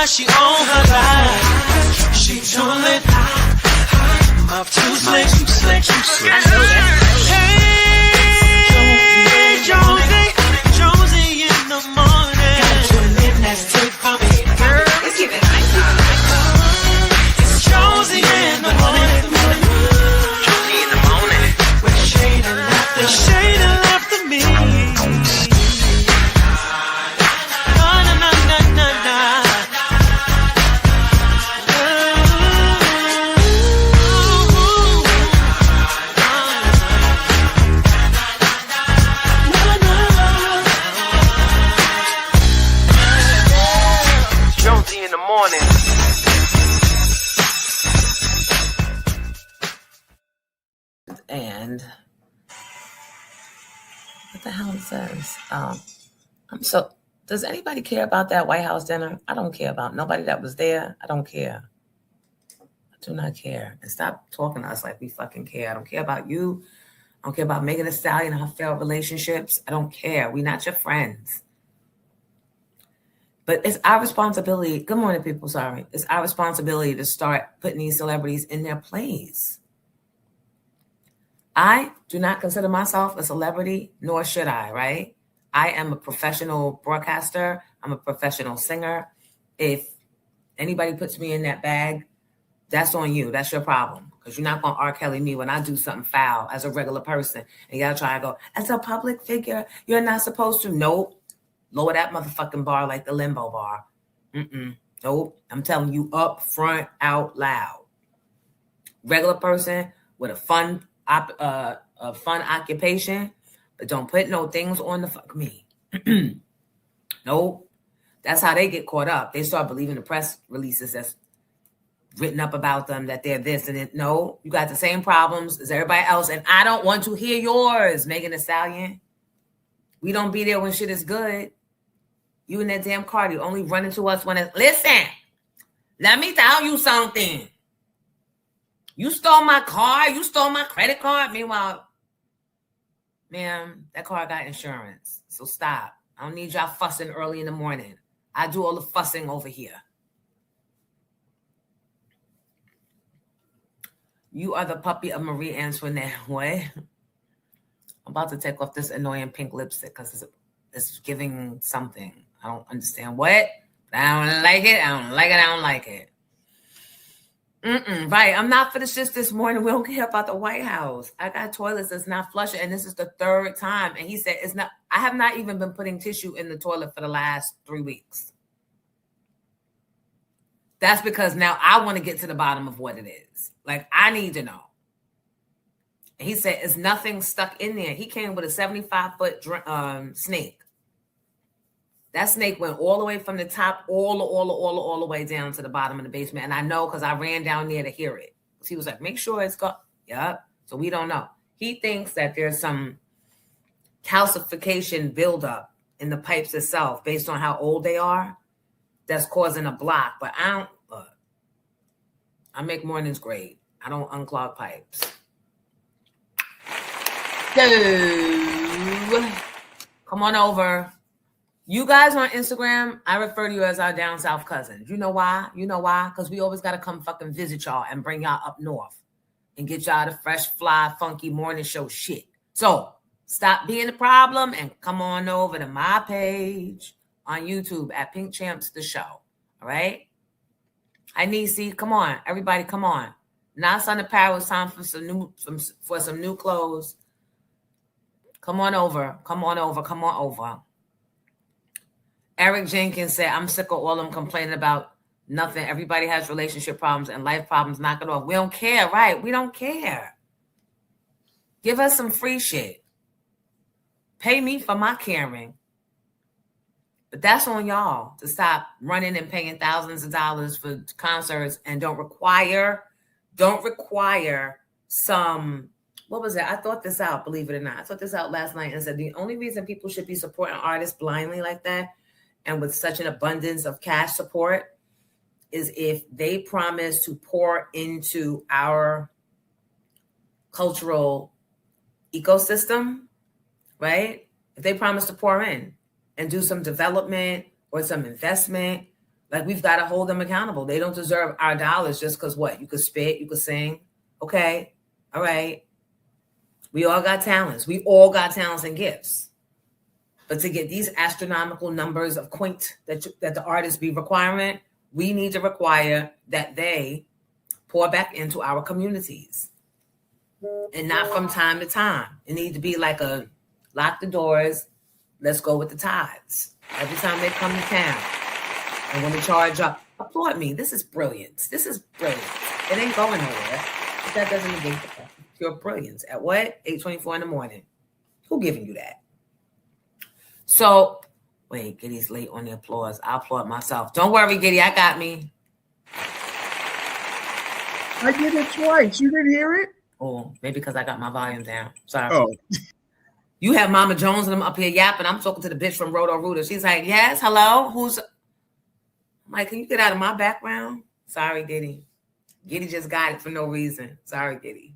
she on her ride. She trolling. Up too slick, too slick, too slick. Hey, Jonesy in the morning. Got your midnight tip for me, girl. Let's keep it nice. It's Jonesy in the morning. Jonesy in the morning. With shade and laughter, shade and laughter me. Na na na na na. Jonesy in the morning. And what the hell is this? So does anybody care about that White House dinner? I don't care about nobody that was there. I don't care. I do not care. And stop talking to us like we fucking care. I don't care about you. I don't care about Megan Thee Stallion and her failed relationships. I don't care. We're not your friends. But it's our responsibility. Good morning, people. Sorry. It's our responsibility to start putting these celebrities in their place. I do not consider myself a celebrity, nor should I, right? I am a professional broadcaster. I'm a professional singer. If anybody puts me in that bag, that's on you. That's your problem. Because you're not going to R. Kelly me when I do something foul as a regular person. And y'all try to go, as a public figure, you're not supposed to. Nope. Lower that motherfucking bar like the limbo bar. Nope. I'm telling you up front, out loud. Regular person with a fun occupation, but don't put no things on the fuck me. Nope. That's how they get caught up. They start believing the press releases that's written up about them, that they're this and it. No, you got the same problems as everybody else, and I don't want to hear yours, Megan Thee Stallion. We don't be there when shit is good. You and that damn Cardi only run into us when it's, listen, let me tell you something. You stole my car. You stole my credit card. Meanwhile, ma'am, that car got insurance. So stop. I don't need y'all fussing early in the morning. I do all the fussing over here. You are the puppy of Marie Antoinette. What? I'm about to take off this annoying pink lipstick because it's giving something. I don't understand what. I don't like it. I don't like it. I don't like it. Right. I'm not for the shits this morning. We don't care about the White House. I got toilets that's not flushing, and this is the third time. And he said it's not. I have not even been putting tissue in the toilet for the last 3 weeks. That's because now I want to get to the bottom of what it is. Like, I need to know. And he said it's nothing stuck in there. He came with a 75-foot snake. That snake went all the way from the top, all the way down to the bottom of the basement. And I know because I ran down there to hear it. He was like, make sure it's gone. Yep. So we don't know. He thinks that there's some calcification buildup in the pipes itself based on how old they are that's causing a block. But I don't, look, I make mornings great. I don't unclog pipes. So, come on over. You guys on Instagram, I refer to you as our down south cousins. You know why? You know why? Because we always got to come fucking visit y'all and bring y'all up north and get y'all the fresh, fly, funky morning show shit. So stop being the problem and come on over to my page on YouTube at Pink Champs The Show. All right? Hi, Niecy. Come on. Everybody, come on. Now Sun Apparel, it's time for some new clothes. Come on over. Come on over. Come on over. Eric Jenkins said, I'm sick of all of them complaining about nothing. Everybody has relationship problems and life problems. Knock it off. We don't care, right? We don't care. Give us some free shit. Pay me for my caring. But that's on y'all to stop running and paying thousands of dollars for concerts and don't require some, what was it? I thought this out, believe it or not. I thought this out last night and said the only reason people should be supporting artists blindly like that and with such an abundance of cash support is if they promise to pour into our cultural ecosystem, right? If they promise to pour in and do some development or some investment Like, we've got to hold them accountable. They don't deserve our dollars just because what? You could spit, you could sing. Okay. All right. We all got talents. We all got talents and gifts. But to get these astronomical numbers of quaint that the artists be requiring, we need to require that they pour back into our communities. And not from time to time. It needs to be like a lock the doors, let's go with the tides. Every time they come to town, I'm going to charge up. Applaud me. This is brilliance. This is brilliance. It ain't going nowhere. But that doesn't negate the pure brilliance. At what? 8:24 in the morning. Who giving you that? So, wait, Giddy's late on the applause. I'll applaud myself. Don't worry, Giddy. I got me. I did it twice. You didn't hear it? Oh, maybe because I got my volume down. Sorry. Oh. You have Mama Jones and them up here yapping. I'm talking to the bitch from Roto Rooter. She's like, yes, hello? Who's... I'm like, can you get out of my background? Sorry, Giddy. Giddy just got it for no reason. Sorry, Giddy.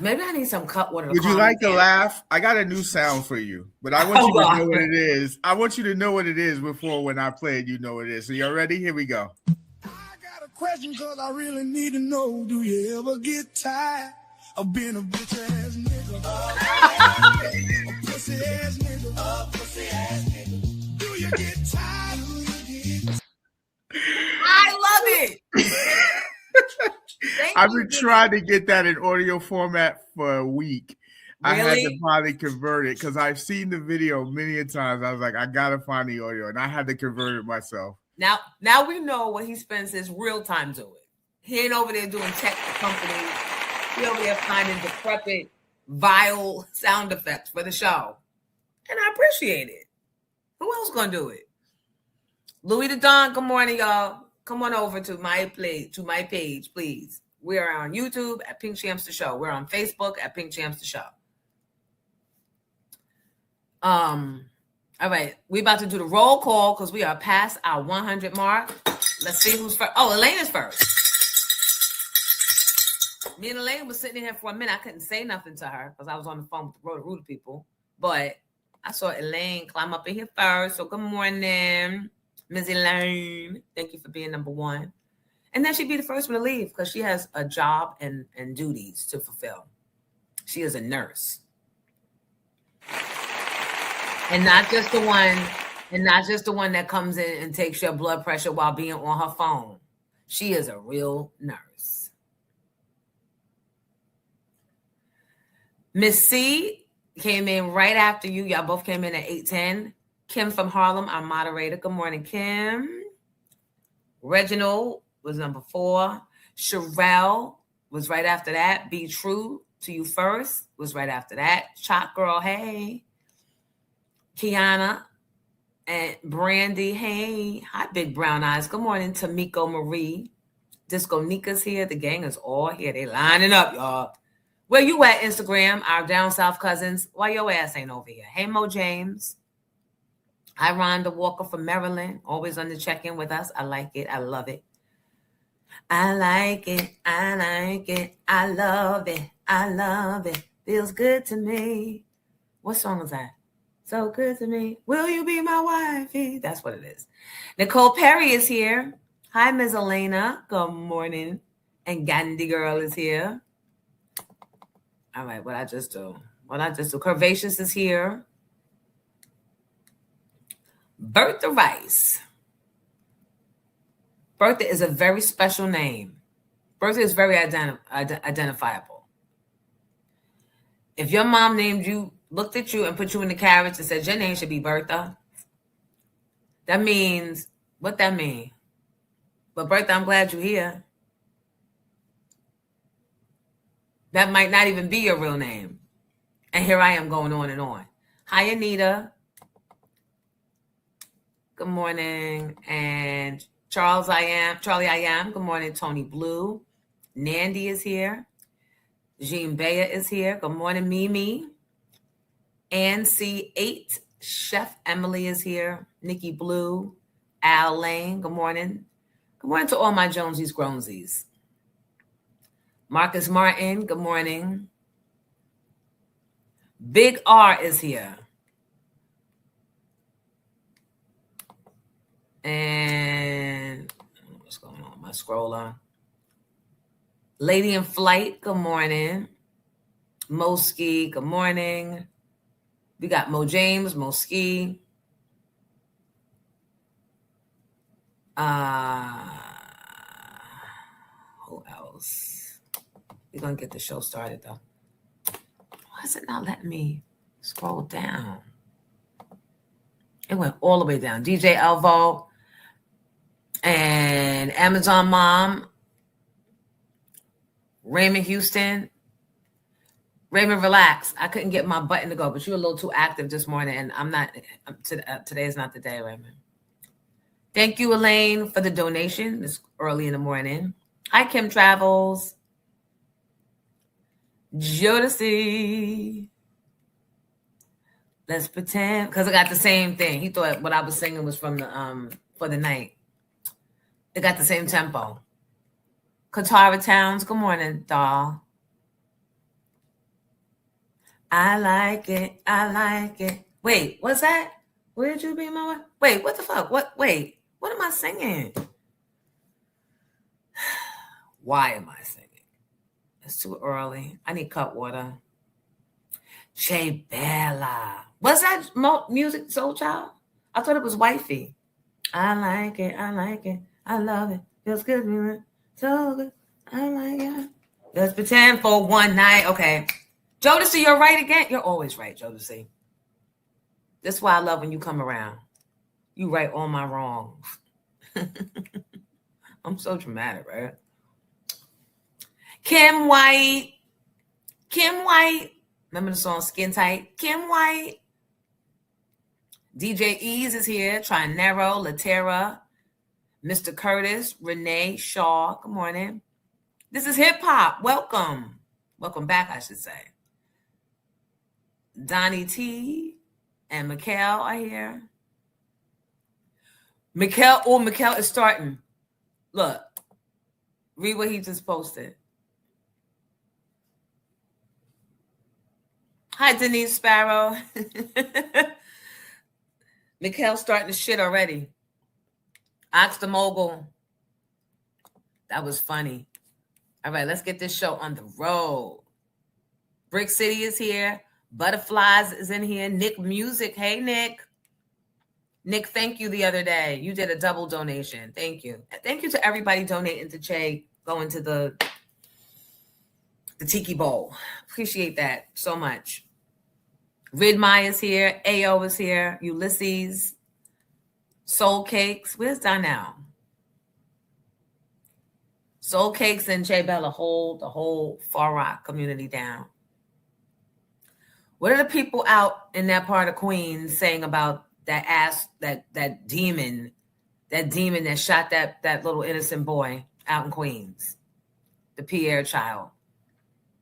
Maybe I need some cut water. Would you like to laugh? I got a new sound for you, but I want you to know what it is. I want you to know what it is before when I play it, you know what it is. So you ready? Here we go. I got a question because I really need to know. Do you ever get tired of being a bitch ass nigga? A pussy ass nigga. A pussy ass nigga. Do you get tired? I love it. I've been trying to get that in audio format for a week. Really? I had to finally convert it because I've seen the video many a times. I was like, I gotta find the audio, and I had to convert it myself. Now we know what he spends his real time doing. He ain't over there doing tech for companies. He over there finding decrepit, vile sound effects for the show, and I appreciate it. Who else gonna do it? Louis the Don. Good morning, y'all. Come on over to my page, please. We are on YouTube at Pink Champs the Show. We're on Facebook at Pink Champs the Show. All right, we about to do the roll call because we are past our 100 mark. Let's see who's first. Oh, Elaine is first. Me and Elaine was sitting here for a minute. I couldn't say nothing to her because I was on the phone with the Roto Rooter people. But I saw Elaine climb up in here first. So good morning, Ms. Elaine. Thank you for being number one. And then she'd be the first one to leave because she has a job and duties to fulfill. She is a nurse. And not just the one that comes in and takes your blood pressure while being on her phone. She is a real nurse. Miss C came in right after you. Y'all both came in at 8:10. Kim from Harlem, our moderator. Good morning, Kim. Reginald was number 4. Sherelle was right after that. Be True to You First was right after that. Chop Girl, hey. Kiana and Brandy, hey. Hi, Big Brown Eyes. Good morning, Tamiko Marie. Disco Nika's here. The gang is all here. They lining up, y'all. Where you at, Instagram? Our down south cousins. Why your ass ain't over here? Hey, Mo James. Hi, Rhonda Walker from Maryland. Always on the check-in with us. I like it. I love it. I like it. I like it. I love it. I love it. Feels good to me. What song is that? So good to me. Will you be my wifey? That's what it is. Nicole Perry is here. Hi, Ms. Elena. Good morning. And Gandhi Girl is here. All right, what I just do. Curvaceous is here. Bertha Rice. Bertha is a very special name. Bertha is very identifiable. If your mom named you, looked at you and put you in the carriage and said, your name should be Bertha, that means, what that mean? But Bertha, I'm glad you're here. That might not even be your real name. And here I am going on and on. Hi, Anita. Good morning. And Charlie I am. Good morning, Tony Blue. Nandy is here. Jean Bea is here. Good morning, Mimi. Ann C8. Chef Emily is here. Nikki Blue. Al Lane. Good morning. Good morning to all my Jonesies, Gronesies. Marcus Martin. Good morning. Big R is here. And what's going on? My scroller. Lady in Flight, good morning. Moski, good morning. We got Mo James, Moski. Who else? We're going to get the show started, though. Why is it not letting me scroll down? It went all the way down. DJ Elvo and Amazon Mom. Raymond Houston. Raymond, relax. I couldn't get my button to go, but you're a little too active this morning, and I'm not. Today is not the day, Raymond. Thank you, Elaine, for the donation. It's early in the morning. Hi, Kim Travels. Jonesy. Let's pretend, because I got the same thing. He thought what I was singing was from the for the night. It got the same tempo. Katara Towns, good morning, doll. I like it. I like it. Wait, what's that? Where'd you be, my wife? Wait, what the fuck? Wait, what am I singing? Why am I singing? It's too early. I need cut water. Che Bella. Was that music, Soul Child? I thought it was Wifey. I like it. I like it. I love it. Feels good. So good. I like it. Let's pretend for one night. Okay. Jodeci, you're right again. You're always right, Jodeci. That's why I love when you come around. You right all my wrongs. I'm so dramatic, right? Kim White. Kim White. Remember the song Skin Tight? Kim White. DJ Ease is here. Trinero, Latera, Mr. Curtis, Renee, Shaw. Good morning. This is hip hop. Welcome. Welcome back, I should say. Donnie T and Mikhail are here. Mikhail is starting. Look, read what he just posted. Hi, Denise Sparrow. Mikhail's starting to shit already. Ox the Mogul. That was funny. All right, let's get this show on the road. Brick City is here. Butterflies is in here. Nick Music. Hey, Nick. Nick, thank you the other day. You did a double donation. Thank you. Thank you to everybody donating to Che, going to the Tiki Bowl. Appreciate that so much. Ridmai is here. AO is here. Ulysses. Soul Cakes. Where's Donnell? Soul Cakes and Che Bella hold the whole Far Rock community down. What are the people out in that part of Queens saying about that ass, that demon that shot that little innocent boy out in Queens, the Pierre child?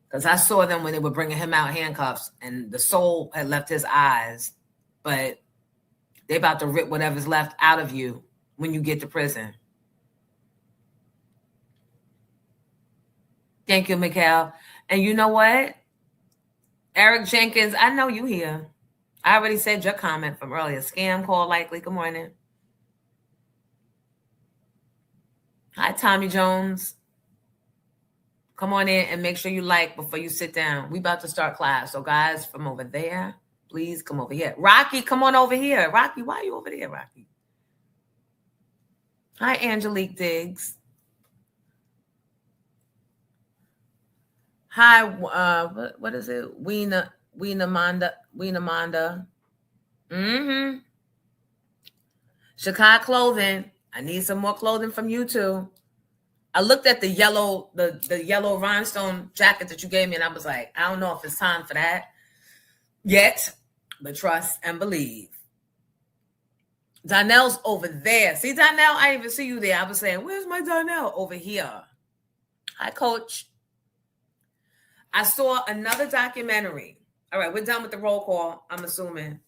Because I saw them when they were bringing him out handcuffs, and the soul had left his eyes, but they about to rip whatever's left out of you when you get to prison. Thank you, Mikhail. And you know what? Eric Jenkins, I know you here. I already said your comment from earlier. Scam call likely. Good morning. Hi, Tommy Jones. Come on in and make sure you like before you sit down. We about to start class. So guys from over there, please come over here. Rocky, come on over here. Rocky, why are you over there, Rocky? Hi, Angelique Diggs. Hi, what is it? Weena Manda. Mm-hmm. Shakai Clothing. I need some more clothing from you too. I looked at the yellow rhinestone jacket that you gave me, and I was like, I don't know if it's time for that yet, but trust and believe. Donnell's over there. See, Donnell, I didn't even see you there. I was saying, where's my Donnell? Over here. Hi, Coach. I saw another documentary. All right, we're done with the roll call, I'm assuming.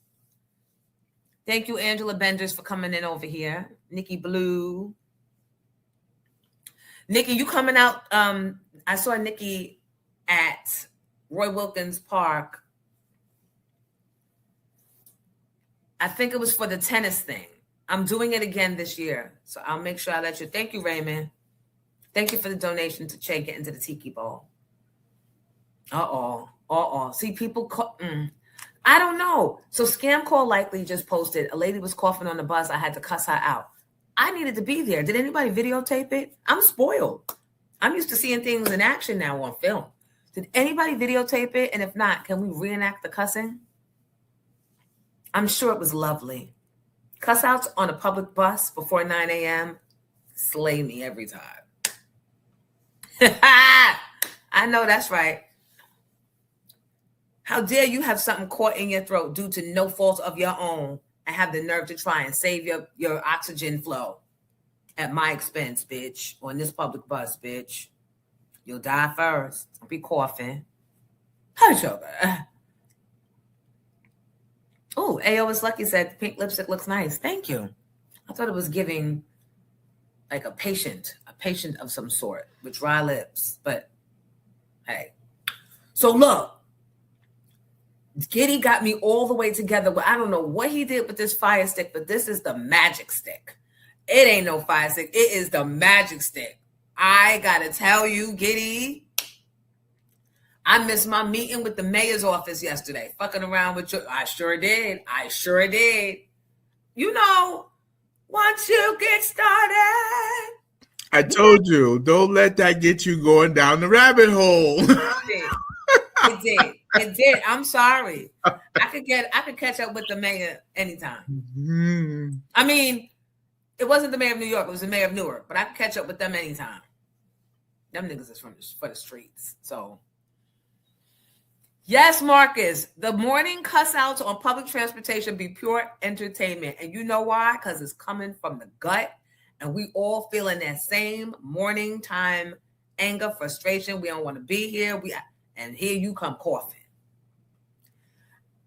Thank you, Angela Benders, for coming in over here. Nikki Blue. Nikki, you coming out? I saw Nikki at Roy Wilkins Park. I think it was for the tennis thing. I'm doing it again this year. So I'll make sure I let you. Thank you, Raymond. Thank you for the donation to Che get into the Tiki Bowl. See, people I don't know. So Scam Call Likely just posted, a lady was coughing on the bus. I had to cuss her out. I needed to be there. Did anybody videotape it? I'm spoiled. I'm used to seeing things in action now on film. Did anybody videotape it? And if not, can we reenact the cussing? I'm sure it was lovely. Cuss outs on a public bus before 9 a.m. slay me every time. I know that's right. How dare you have something caught in your throat due to no fault of your own and have the nerve to try and save your oxygen flow at my expense, bitch, on this public bus, bitch. You'll die first. Don't be coughing. Hush over. Oh, AO is lucky said pink lipstick looks nice. Thank you. I thought it was giving like a patient of some sort with dry lips. But hey. So look. Giddy got me all the way together. I don't know what he did with this fire stick, but this is the magic stick. It ain't no fire stick. It is the magic stick. I gotta tell you, Giddy, I missed my meeting with the mayor's office yesterday. Fucking around with you. I sure did. You know, once you get started. I told you, don't let that get you going down the rabbit hole. It did. I'm sorry. I could catch up with the mayor anytime. Mm-hmm. I mean, it wasn't the mayor of New York. It was the mayor of Newark. But I could catch up with them anytime. Them niggas is for the streets. So, yes, Marcus. The morning cuss outs on public transportation be pure entertainment. And you know why? Because it's coming from the gut. And we all feeling that same morning time anger, frustration. We don't want to be here. And here you come coughing.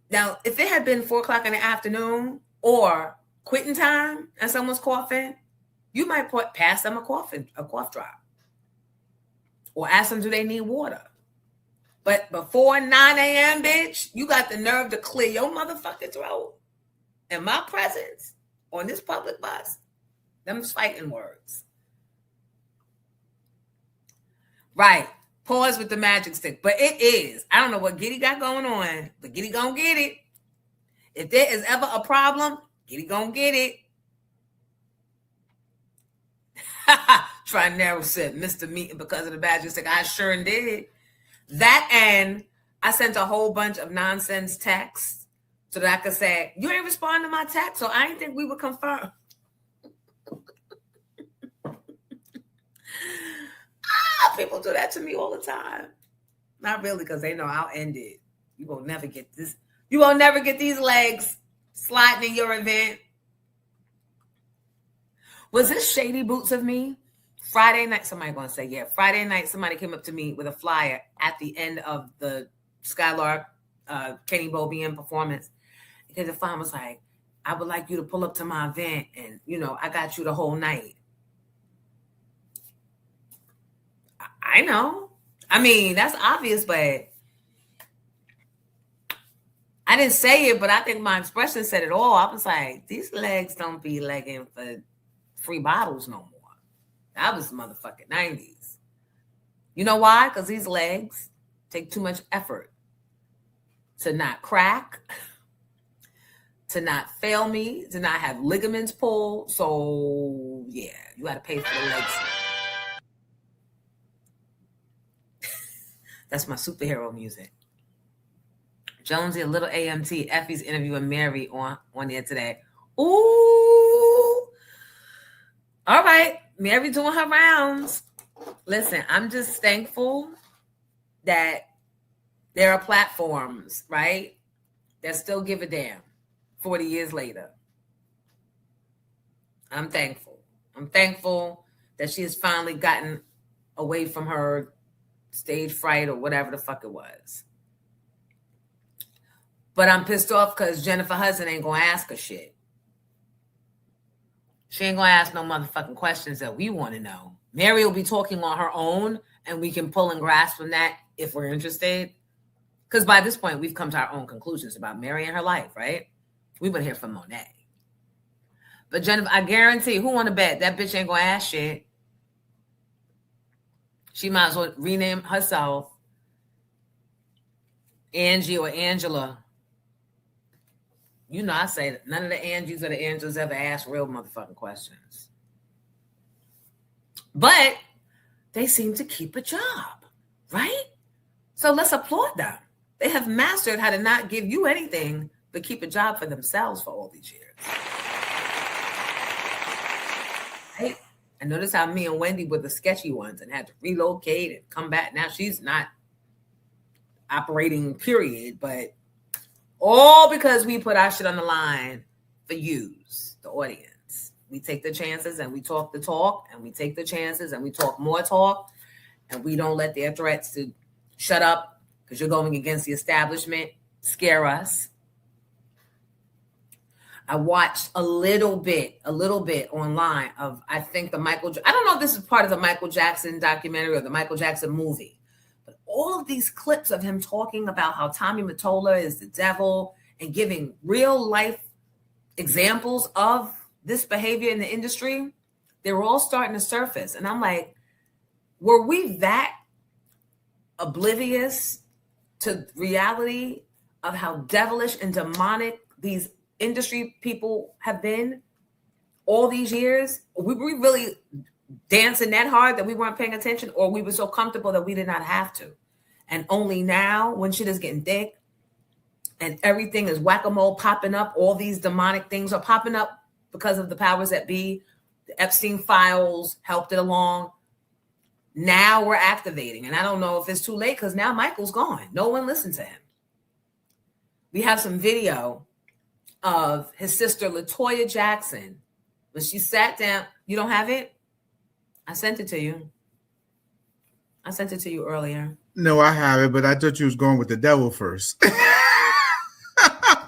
Now, if it had been 4:00 in the afternoon or quitting time and someone's coughing, you might pass them a cough drop. Or ask them, do they need water? But before 9 a.m., bitch, you got the nerve to clear your motherfucking throat in my presence on this public bus. Them's fighting words. Right. Pause with the magic stick. But it is. I don't know what Giddy got going on, but Giddy gonna get it. If there is ever a problem, Giddy gonna get it. Try narrow said, Mr. Meeting because of the magic stick. I sure did. That, and I sent a whole bunch of nonsense texts so that I could say, you ain't respond to my text, so I didn't think we would confirm. People do that to me all the time. Not really, because they know I'll end it. You will never get this. You will never get these legs sliding in your event. Was this shady boots of me? Friday night, somebody going to say, yeah. Friday night, somebody came up to me with a flyer at the end of the Skylark Kenny Bobian performance. Because the flyer was like, I would like you to pull up to my event and, I got you the whole night. I know. I mean, that's obvious, but I didn't say it, but I think my expression said it all. I was like, these legs don't be legging for free bottles no more. That was the motherfucking 90s. You know why? Because these legs take too much effort to not crack, to not fail me, to not have ligaments pulled. So, yeah, you got to pay for the legs. That's my superhero music. Jonesy, a little AMT. Effie's interviewing Mary on there today. Ooh. All right. Mary doing her rounds. Listen, I'm just thankful that there are platforms, right, that still give a damn 40 years later. I'm thankful. I'm thankful that she has finally gotten away from her stage fright or whatever the fuck it was. But I'm pissed off because Jennifer Hudson ain't going to ask her shit. She ain't going to ask no motherfucking questions that we want to know. Mary will be talking on her own, and we can pull and grasp from that if we're interested. Because by this point, we've come to our own conclusions about Mary and her life, right? We want to hear from Monet. But Jennifer, I guarantee, who want to bet that bitch ain't gonna ask shit? She might as well rename herself Angie or Angela. You know, I say that none of the Angies or the Angels ever ask real motherfucking questions. But they seem to keep a job, right? So let's applaud them. They have mastered how to not give you anything but keep a job for themselves for all these years. Right? And notice how me and Wendy were the sketchy ones and had to relocate and come back. Now she's not operating, period, but all because we put our shit on the line for yous, the audience. We take the chances and we talk the talk, and we take the chances and we talk more talk, and we don't let their threats to shut up because you're going against the establishment scare us. I watched a little bit online of, I think I don't know if this is part of the Michael Jackson documentary or the Michael Jackson movie, but all of these clips of him talking about how Tommy Mottola is the devil and giving real life examples of this behavior in the industry, they were all starting to surface. And I'm like, were we that oblivious to reality of how devilish and demonic these industry people have been all these years? We really dancing that hard that we weren't paying attention, or we were so comfortable that we did not have to? And only now, when shit is getting thick and everything is whack-a-mole popping up, all these demonic things are popping up because of the powers that be. The Epstein files helped it along. Now we're activating. And I don't know if it's too late because now Michael's gone. No one listened to him. We have some video of his sister, LaToya Jackson, when she sat down. You don't have it? I sent it to you. I sent it to you earlier. No, I have it, but I thought you was going with the devil first.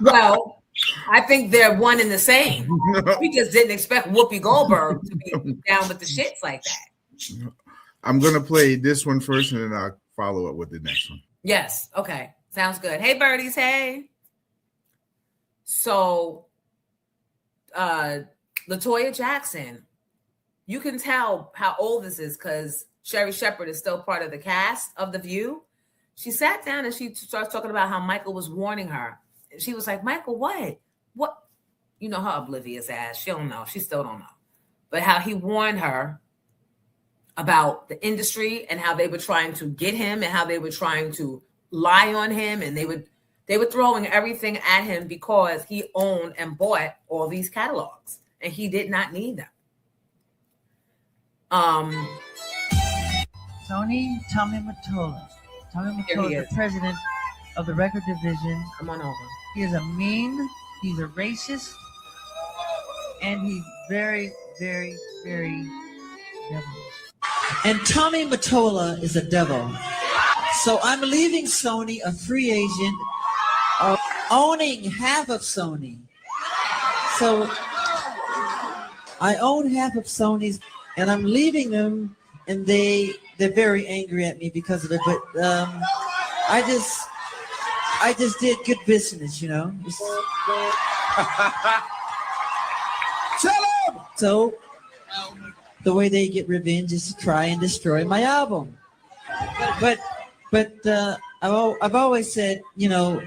Well, I think they're one and the same. No. We just didn't expect Whoopi Goldberg to be down with the shits like that. I'm going to play this one first, and then I'll follow up with the next one. Yes. Okay. Sounds good. Hey, birdies. Hey. So, LaToya Jackson, you can tell how old this is because Sherry Shepherd is still part of the cast of The View. She sat down and she starts talking about how Michael was warning her. She was like, Michael, what? What? You know, her oblivious ass. She don't know. She still don't know. But how he warned her about the industry and how they were trying to get him and how they were trying to lie on him. And they were throwing everything at him because he owned and bought all these catalogs and he did not need them. Tommy Mottola. Tommy Mottola, the president of the record division. Come on over. He is a mean, he's a racist, and he's very, very, very devilish. And Tommy Mottola is a devil. So I'm leaving Sony a free agent, owning half of Sony. So I own half of Sony's, and I'm leaving them, and they're very angry at me because of it. But I just did good business, you know. Tell him! So the way they get revenge is to try and destroy my album. But I've always said, you know,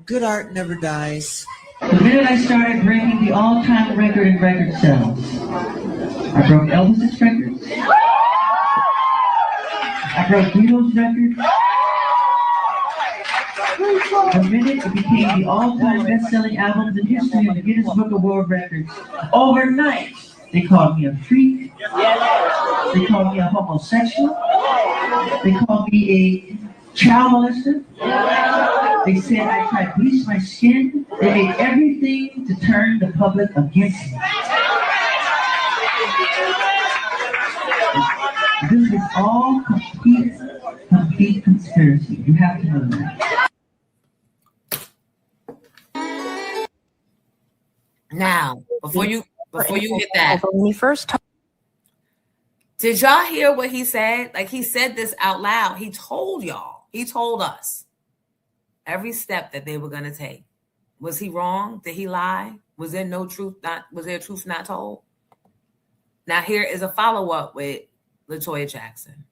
good art never dies. The minute I started breaking the all-time record in record sales, I broke Elvis's records. I broke Beatles' records. The minute it became the all-time best-selling albums in history of the Guinness Book of World Records, overnight, they called me a freak. They called me a homosexual. They called me a child molester. They said I tried to bleach my skin. They made everything to turn the public against me. This is all complete conspiracy. You have to know that. Now, before you hit that, when he first did y'all hear what he said? Like, he said this out loud. He told y'all. He told us every step that they were going to take. Was he wrong? Did he lie? Was there truth not told? Now here is a follow-up with LaToya Jackson.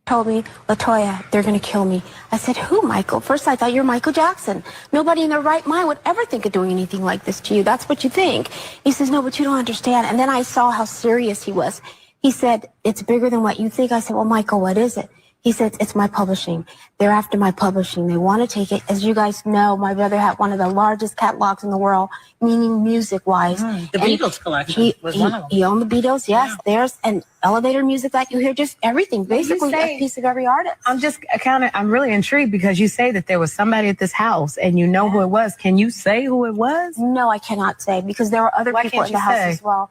Told me, Latoya, they're going to kill me. I said, who, Michael? First, I thought you're Michael Jackson. Nobody in their right mind would ever think of doing anything like this to you. That's what you think. He says, no, but you don't understand. And then I saw how serious he was. He said, it's bigger than what you think. I said, well, Michael, what is it? He said, it's my publishing. They're after my publishing. They want to take it. As you guys know, my brother had one of the largest catalogs in the world, meaning music-wise. The Beatles collection was one of them. He owned the Beatles, yes. Yeah. There's an elevator music that you hear, just everything, basically a piece of every artist. I'm really intrigued because you say that there was somebody at this house and you know who it was. Can you say who it was? No, I cannot say because there were other people in the house as well.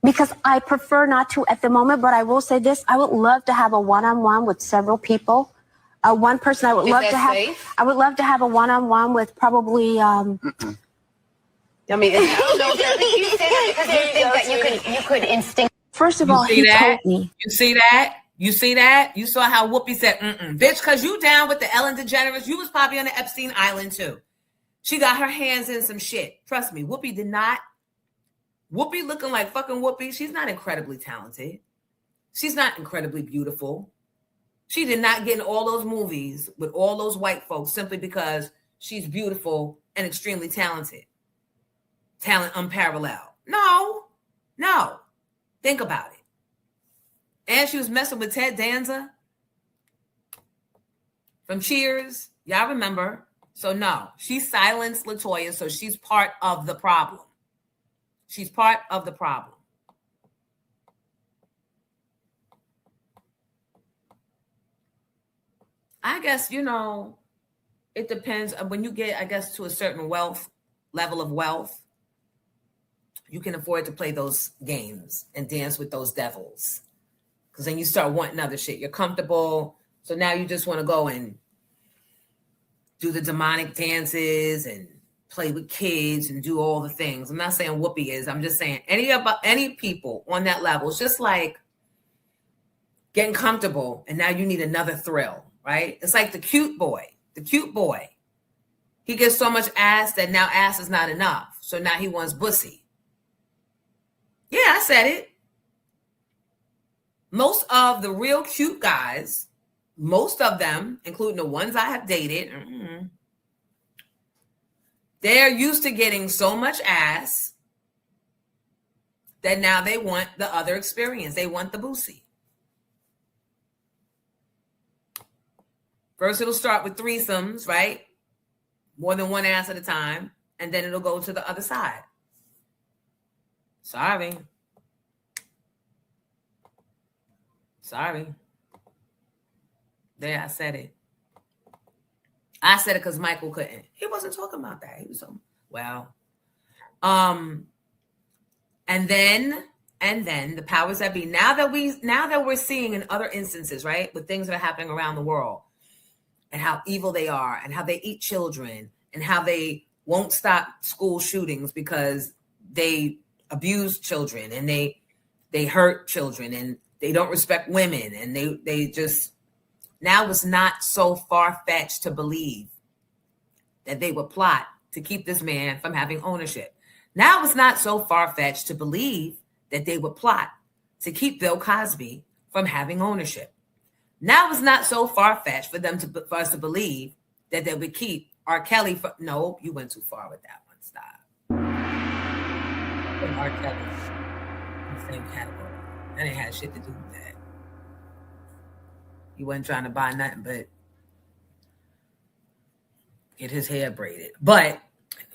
Because I prefer not to at the moment, but I will say this. I would love to have a one-on-one with several people. One person I would love to have. Safe? I would love to have a one-on-one with probably. I mean, I don't know if you say that because you think that you could instinct. First of all, he told me. You see that? You see that? You saw how Whoopi said, bitch, because you down with the Ellen DeGeneres. You was probably on the Epstein Island too. She got her hands in some shit. Trust me, Whoopi did not. Whoopi looking like fucking Whoopi. She's not incredibly talented. She's not incredibly beautiful. She did not get in all those movies with all those white folks simply because she's beautiful and extremely talented. Talent unparalleled. No. Think about it. And she was messing with Ted Danza from Cheers. Y'all remember. So no, she silenced LaToya, so she's part of the problem. She's part of the problem. I guess, it depends. When you get, I guess, to a certain level of wealth, you can afford to play those games and dance with those devils. Because then you start wanting other shit. You're comfortable. So now you just want to go and do the demonic dances and play with kids and do all the things. I'm not saying Whoopi is. I'm just saying any people on that level. It's just like getting comfortable and now you need another thrill, right? It's like the cute boy. He gets so much ass that now ass is not enough. So now he wants pussy. Yeah, I said it. Most of the real cute guys, most of them, including the ones I have dated, they're used to getting so much ass that now they want the other experience. They want the boosie. First, it'll start with threesomes, right? More than one ass at a time. And then it'll go to the other side. Sorry. There, I said it. I said it because Michael couldn't. He wasn't talking about that. He was so and then the powers that be. Now that we're seeing in other instances, right, with things that are happening around the world, and how evil they are, and how they eat children, and how they won't stop school shootings because they abuse children and they hurt children and they don't respect women and they just. Now it's not so far-fetched to believe that they would plot to keep this man from having ownership. Now it's not so far-fetched to believe that they would plot to keep Bill Cosby from having ownership. Now it's not so far-fetched for us to believe that they would keep R. Kelly from... No, you went too far with that one. Stop. Put R. Kelly in the same category. That ain't had shit to do with that. He wasn't trying to buy nothing but get his hair braided. But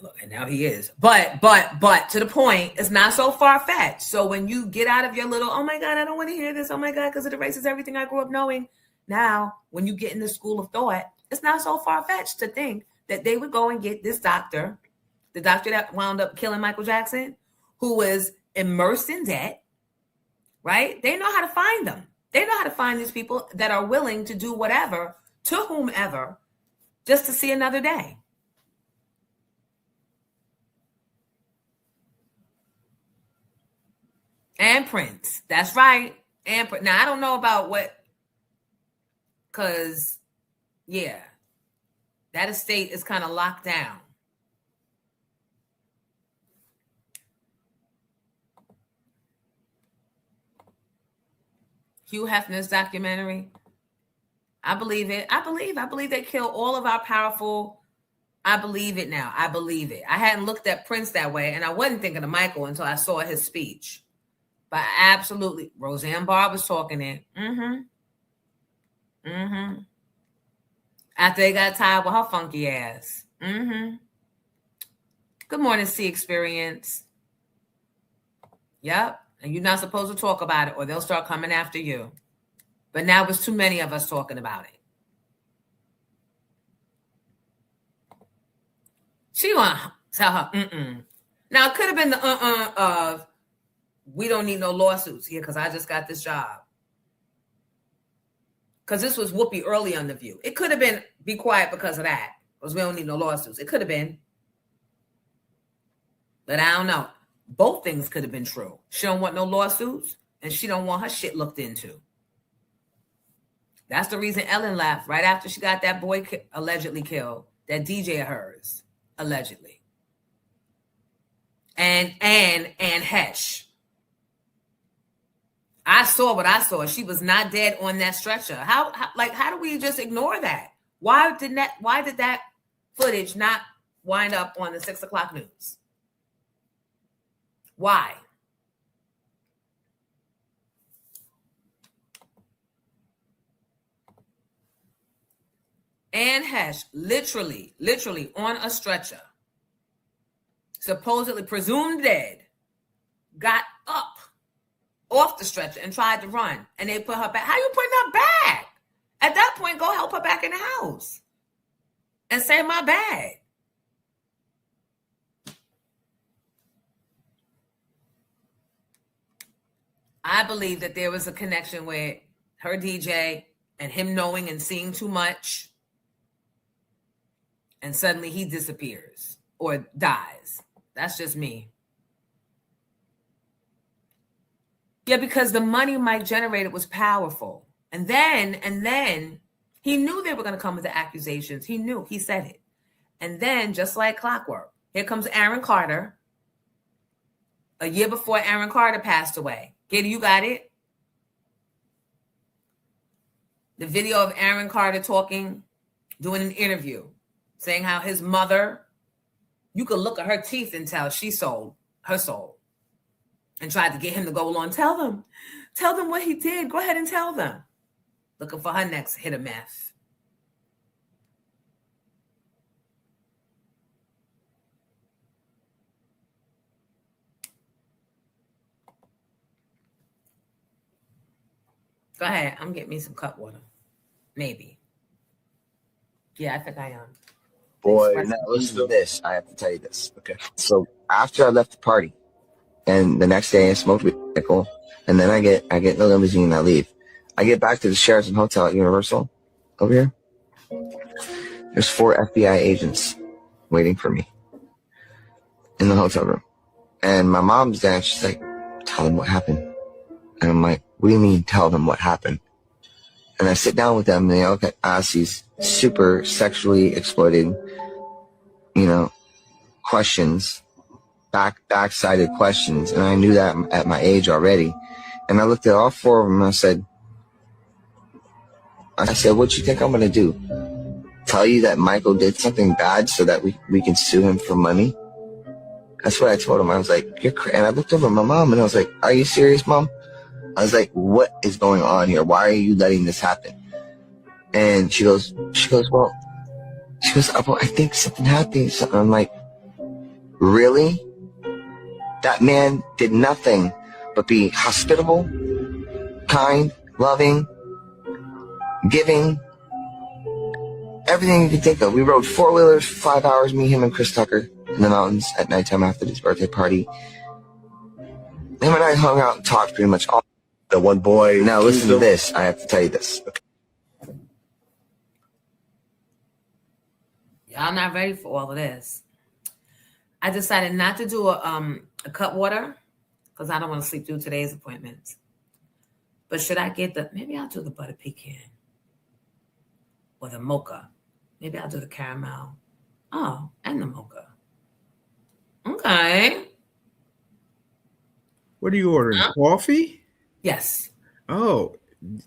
look, and now he is. But to the point, it's not so far-fetched. So when you get out of your little, oh my God, I don't want to hear this. Oh my God, because it erases everything I grew up knowing. Now, when you get in the school of thought, it's not so far-fetched to think that they would go and get this doctor, the doctor that wound up killing Michael Jackson, who was immersed in debt, right? They know how to find them. They know how to find these people that are willing to do whatever to whomever just to see another day. And Prince. That's right. And now I don't know about what, because, yeah, that estate is kind of locked down. Hugh Hefner's documentary. I believe it. I believe they kill all of our powerful. I believe it now. I believe it. I hadn't looked at Prince that way, and I wasn't thinking of Michael until I saw his speech. But absolutely, Roseanne Barr was talking it. After they got tired with her funky ass. Good morning, C Experience. Yep. And you're not supposed to talk about it or they'll start coming after you. But now it's too many of us talking about it. She want to tell her, Now, it could have been the of, we don't need no lawsuits here because I just got this job. Because this was Whoopi early on The View. It could have been, be quiet because of that. Because we don't need no lawsuits. It could have been. But I don't know. Both things could have been true. She don't want no lawsuits, and she don't want her shit looked into. That's the reason Ellen left right after she got that boy allegedly killed, that DJ of hers, allegedly. And Hesh. I saw what I saw. She was not dead on that stretcher. How do we just ignore that? Why did that footage not wind up on the 6 o'clock news? Why? Anne Hesh, literally on a stretcher, supposedly presumed dead, got up off the stretcher and tried to run. And they put her back. How you putting her back? At that point, go help her back in the house and say my bad. I believe that there was a connection with her DJ and him knowing and seeing too much. And suddenly he disappears or dies. That's just me. Yeah, because the money Mike generated was powerful. And then he knew they were going to come with the accusations. He knew. He said it. And then, just like clockwork, here comes Aaron Carter. A year before Aaron Carter passed away. Katie, you got it? The video of Aaron Carter talking, doing an interview, saying how his mother, you could look at her teeth and tell she sold her soul and tried to get him to go along. Tell them what he did. Go ahead and tell them. Looking for her next hit of meth. Go ahead. I'm getting me some cut water. Maybe. Yeah, I think I am. Boy, now listen to this. I have to tell you this. Okay. So after I left the party, and the next day I smoked with Nickel, and then I get in the limousine and I leave. I get back to the Sheraton Hotel at Universal over here. There's 4 FBI agents waiting for me in the hotel room. And my mom's there and she's like, tell them what happened. And I'm like, what do you mean tell them what happened? And I sit down with them and they all ask these super sexually exploited, questions, back-sided questions. And I knew that at my age already. And I looked at all 4 of them and I said, what you think I'm going to do? Tell you that Michael did something bad so that we can sue him for money? That's what I told him. I was like, you're crazy. And I looked over at my mom and I was like, are you serious, Mom? I was like, what is going on here? Why are you letting this happen? And she goes, well, I think something happened. I'm like, really? That man did nothing but be hospitable, kind, loving, giving, everything you can think of. We rode 4-wheelers for 5 hours, me, him, and Chris Tucker in the mountains at nighttime after his birthday party. Him and I hung out and talked pretty much all. The one boy. Now listen to this. I have to tell you this. Okay. Y'all not ready for all of this. I decided not to do a cut water because I don't want to sleep through today's appointments. But should I get maybe I'll do the butter pecan or the mocha. Maybe I'll do the caramel. Oh, and the mocha. Okay. What are you ordering? Coffee? Yes. Oh,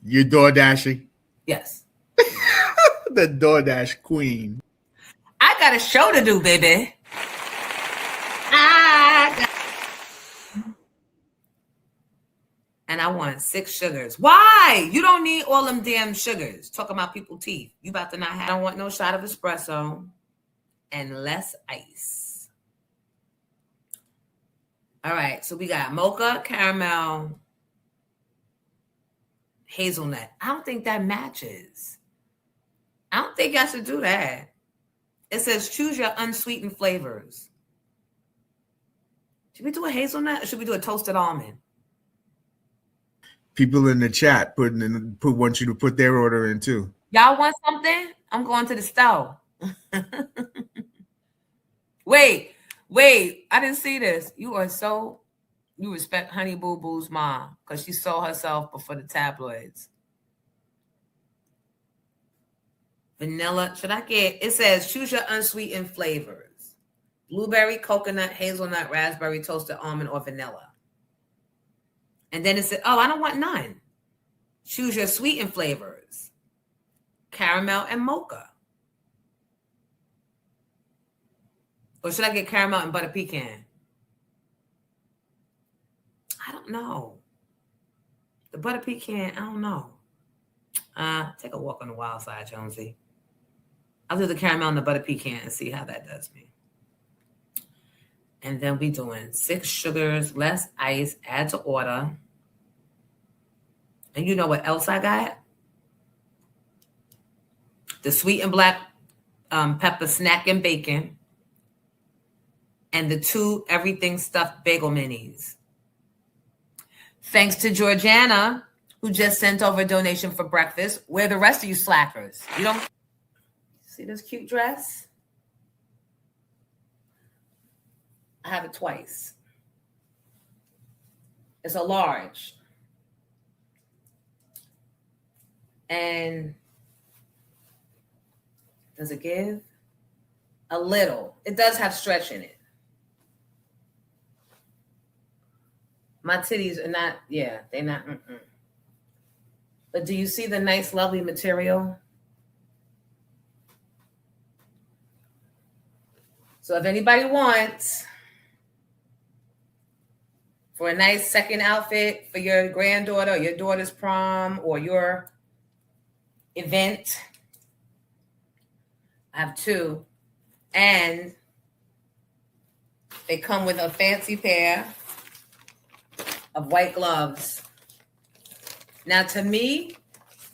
You're door dashing. Yes. The DoorDash queen. I got a show to do, baby. And I want 6 sugars. Why? You don't need all them damn sugars. Talking about people teeth. You about to not have. I don't want no shot of espresso and less ice. All right. So we got mocha, caramel, hazelnut. I don't think that matches. I don't think I should do that. It says choose your unsweetened flavors. Should we do a hazelnut or should we do a toasted almond? People in the chat want you to put their order in too. Y'all want something? I'm going to the stove. Wait. I didn't see this. You respect Honey Boo Boo's mom because she sold herself before the tabloids. Vanilla. Should I get, it says choose your unsweetened flavors. Blueberry, coconut, hazelnut, raspberry, toasted almond, or vanilla. And then it said, oh, I don't want none. Choose your sweetened flavors. Caramel and mocha. Or should I get caramel and butter pecan? I don't know. The butter pecan, I don't know. Take a walk on the wild side, Jonesy. I'll do the caramel and the butter pecan and see how that does me. And then we doing 6 sugars, less ice, add to order. And you know what else I got? The sweet and black pepper snack and bacon. And the 2 everything stuffed bagel minis. Thanks to Georgiana, who just sent over a donation for breakfast. Where the rest of you slackers? You don't see this cute dress? I have it twice. It's a large. And does it give? A little. It does have stretch in it. My titties are not, they're not. But do you see the nice, lovely material? So if anybody wants for a nice second outfit for your granddaughter or your daughter's prom or your event, I have 2. And they come with a fancy pair of white gloves. Now, to me,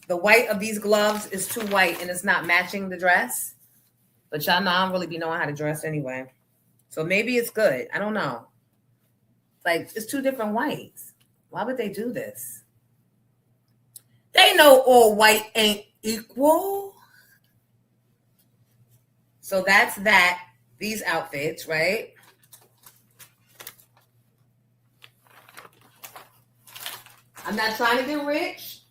the white of these gloves is too white and it's not matching the dress. But y'all know I don't really be knowing how to dress anyway. So maybe it's good. I don't know. Like, it's 2 different whites. Why would they do this? They know all white ain't equal. So that's that. These outfits, right? I'm not trying to get rich,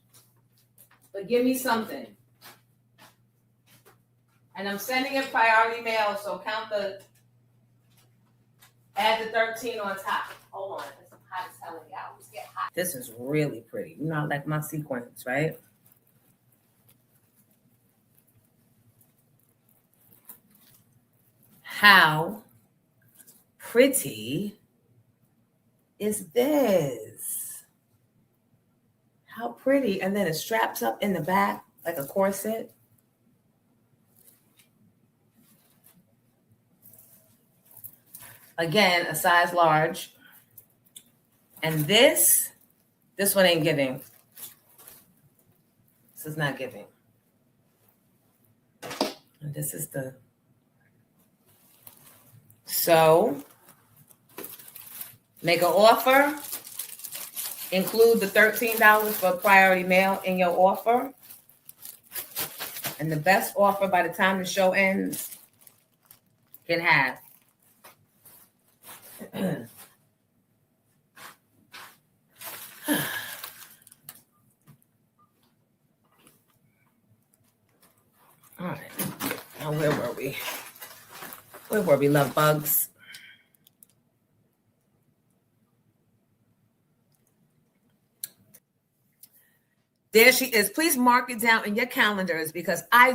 but give me something. And I'm sending it priority mail, so add the 13 on top. Hold on, it's hot as hell in here. I always get hot. This is really pretty. You know, I like my sequins, right? How pretty is this? How pretty. And then it straps up in the back like a corset. Again, a size large. And this one ain't giving. This is not giving. And this is the... So, make an offer. Include the $13 for priority mail in your offer. And the best offer by the time the show ends can have. All right. Now, where were we? Where were we, love bugs? There she is. Please mark it down in your calendars because I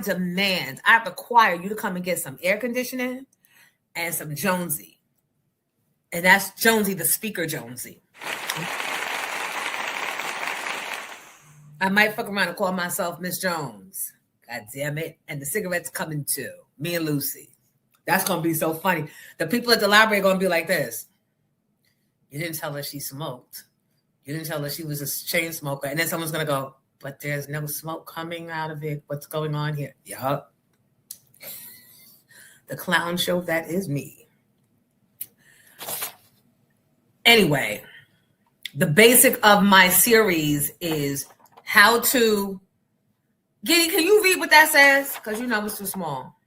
require you to come and get some air conditioning and some Jonesy. And that's Jonesy, the speaker Jonesy. I might fuck around and call myself Miss Jones. God damn it. And the cigarette's coming too. Me and Lucy. That's going to be so funny. The people at the library are going to be like this. You didn't tell her she smoked. You didn't tell her she was a chain smoker. And then someone's going to go, but there's no smoke coming out of it. What's going on here? Yup. The clown show, that is me. Anyway, the basic of my series is how to... Giddy, can you read what that says? Because you know it's too small.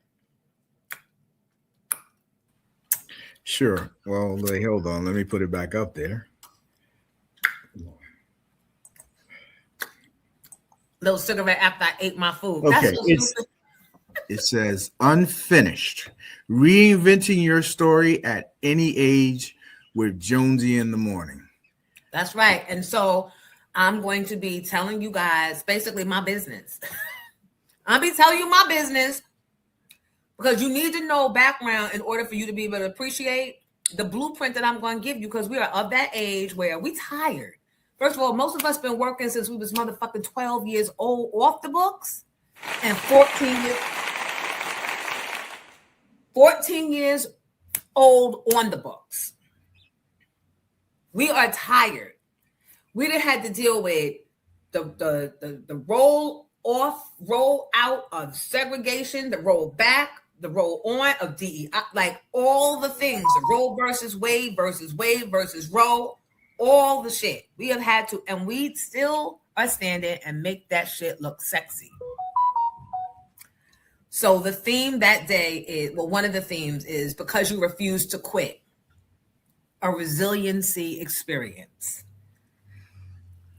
Sure. Well, hold on. Let me put it back up there. Little cigarette after I ate my food. Okay. That's so It says unfinished. Reinventing your story at any age with Jonesy in the Morning. That's right. And so I'm going to be telling you guys basically my business. I'll be telling you my business because you need to know background in order for you to be able to appreciate the blueprint that I'm going to give you because we are of that age where we tired. First of all, most of us been working since we was motherfucking 12 years old off the books and 14 years old on the books. We are tired. We done had to deal with the roll out of segregation, the roll back, the roll on of DEI, like all the things, the Roe versus Wade versus Roe, all the shit. We have had to, and we still are standing and make that shit look sexy. So the theme that day is, well, one of the themes is because you refuse to quit, a resiliency experience.